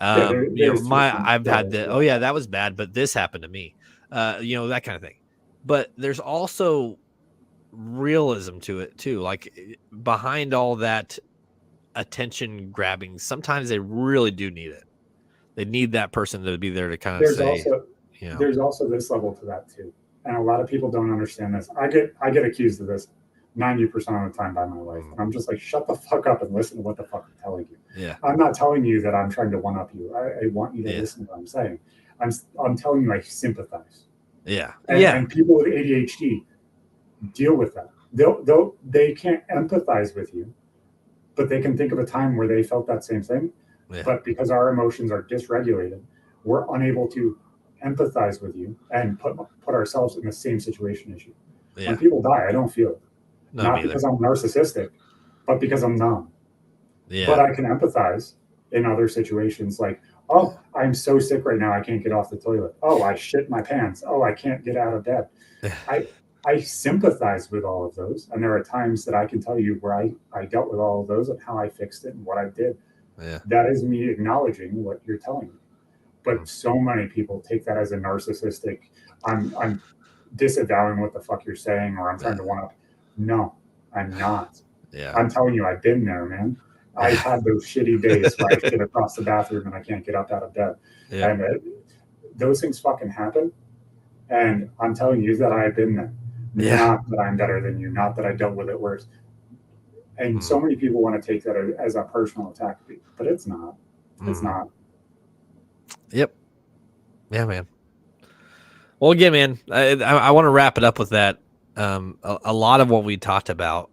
I've had the that was bad, but this happened to me. That kind of thing. But there's also realism to it too. Like behind all that attention grabbing, sometimes they really do need it. They need that person to be there to kind of say. There's also this level to that too. And a lot of people don't understand this. I get accused of this 90% of the time by my wife. And I'm just like, shut the fuck up and listen to what the fuck I'm telling you. Yeah. I'm not telling you that I'm trying to one up you. I want you to listen to what I'm saying. I'm telling you, I sympathize. Yeah. And people with ADHD deal with that. They can't empathize with you, but they can think of a time where they felt that same thing. Yeah. But because our emotions are dysregulated, we're unable to empathize with you and put ourselves in the same situation as you. Yeah. When people die, I don't feel it. No, Not me either. because I'm narcissistic, but because I'm numb. Yeah. But I can empathize in other situations like, oh, I'm so sick right now, I can't get off the toilet. Oh, I shit my pants. Oh, I can't get out of bed. I sympathize with all of those. And there are times that I can tell you where I dealt with all of those and how I fixed it and what I did. Yeah. That is me acknowledging what you're telling me. But so many people take that as a narcissistic, I'm disavowing what the fuck you're saying, or I'm trying to one up. No, I'm not. Yeah. I'm telling you, I've been there, man. I've had those shitty days where I shit across the bathroom and I can't get up out of bed. Yeah. And those things fucking happen. And I'm telling you that I've been there. Yeah. Not that I'm better than you, not that I dealt with it worse. And so many people want to take that as a personal attack, but it's not. It's not. Yep. Yeah, man. Well, again, man, I want to wrap it up with that. A lot of what we talked about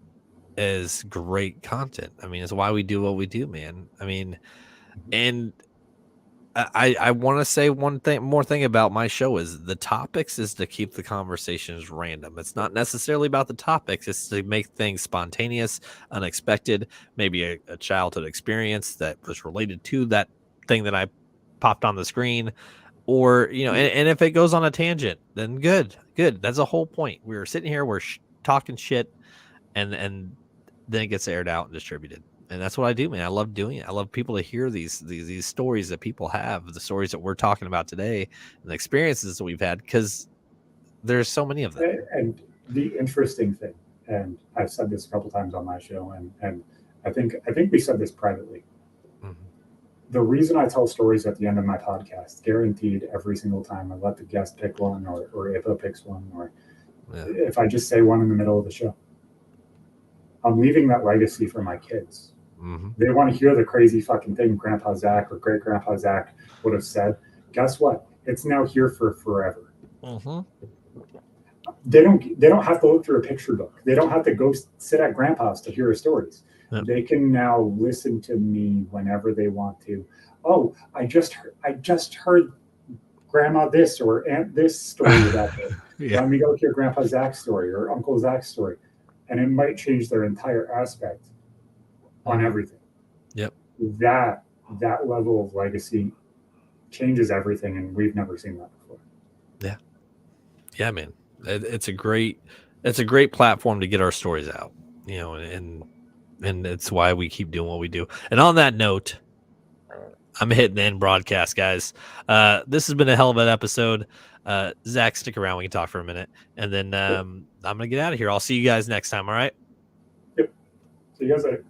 is great content. I mean, it's why we do what we do, man. I mean, and I want to say one more thing about my show is the topics is to keep the conversations random. It's not necessarily about the topics. It's to make things spontaneous, unexpected, maybe a childhood experience that was related to that thing that I popped on the screen, or, you know, and if it goes on a tangent, then good. That's the whole point. We're sitting here, we're talking shit, and then it gets aired out and distributed. And that's what I do, man. I love doing it. I love people to hear these stories that people have, the stories that we're talking about today, and the experiences that we've had, because there's so many of them. And the interesting thing, and I've said this a couple times on my show, and I think we said this privately. Mm-hmm. The reason I tell stories at the end of my podcast, guaranteed every single time, I let the guest pick one, or Ippa picks one, or if I just say one in the middle of the show, I'm leaving that legacy for my kids. Mm-hmm. They want to hear the crazy fucking thing Grandpa Zac or Great Grandpa Zac would have said. Guess what? It's now here for forever. Mm-hmm. They don't have to look through a picture book. They don't have to go sit at Grandpa's to hear his stories. Yep. They can now listen to me whenever they want to. Oh, I just heard Grandma this or Aunt this story about it. Yeah. Let me go hear Grandpa Zac's story or Uncle Zac's story, and it might change their entire aspect on everything. Yep. That level of legacy changes everything, and we've never seen that before. Yeah. Yeah, man. It's a great platform to get our stories out, you know, and it's why we keep doing what we do. And on that note, I'm hitting the end broadcast, guys. This has been a hell of an episode. Zac, stick around. We can talk for a minute, and then I'm gonna get out of here. I'll see you guys next time. All right. Yep. See you guys later.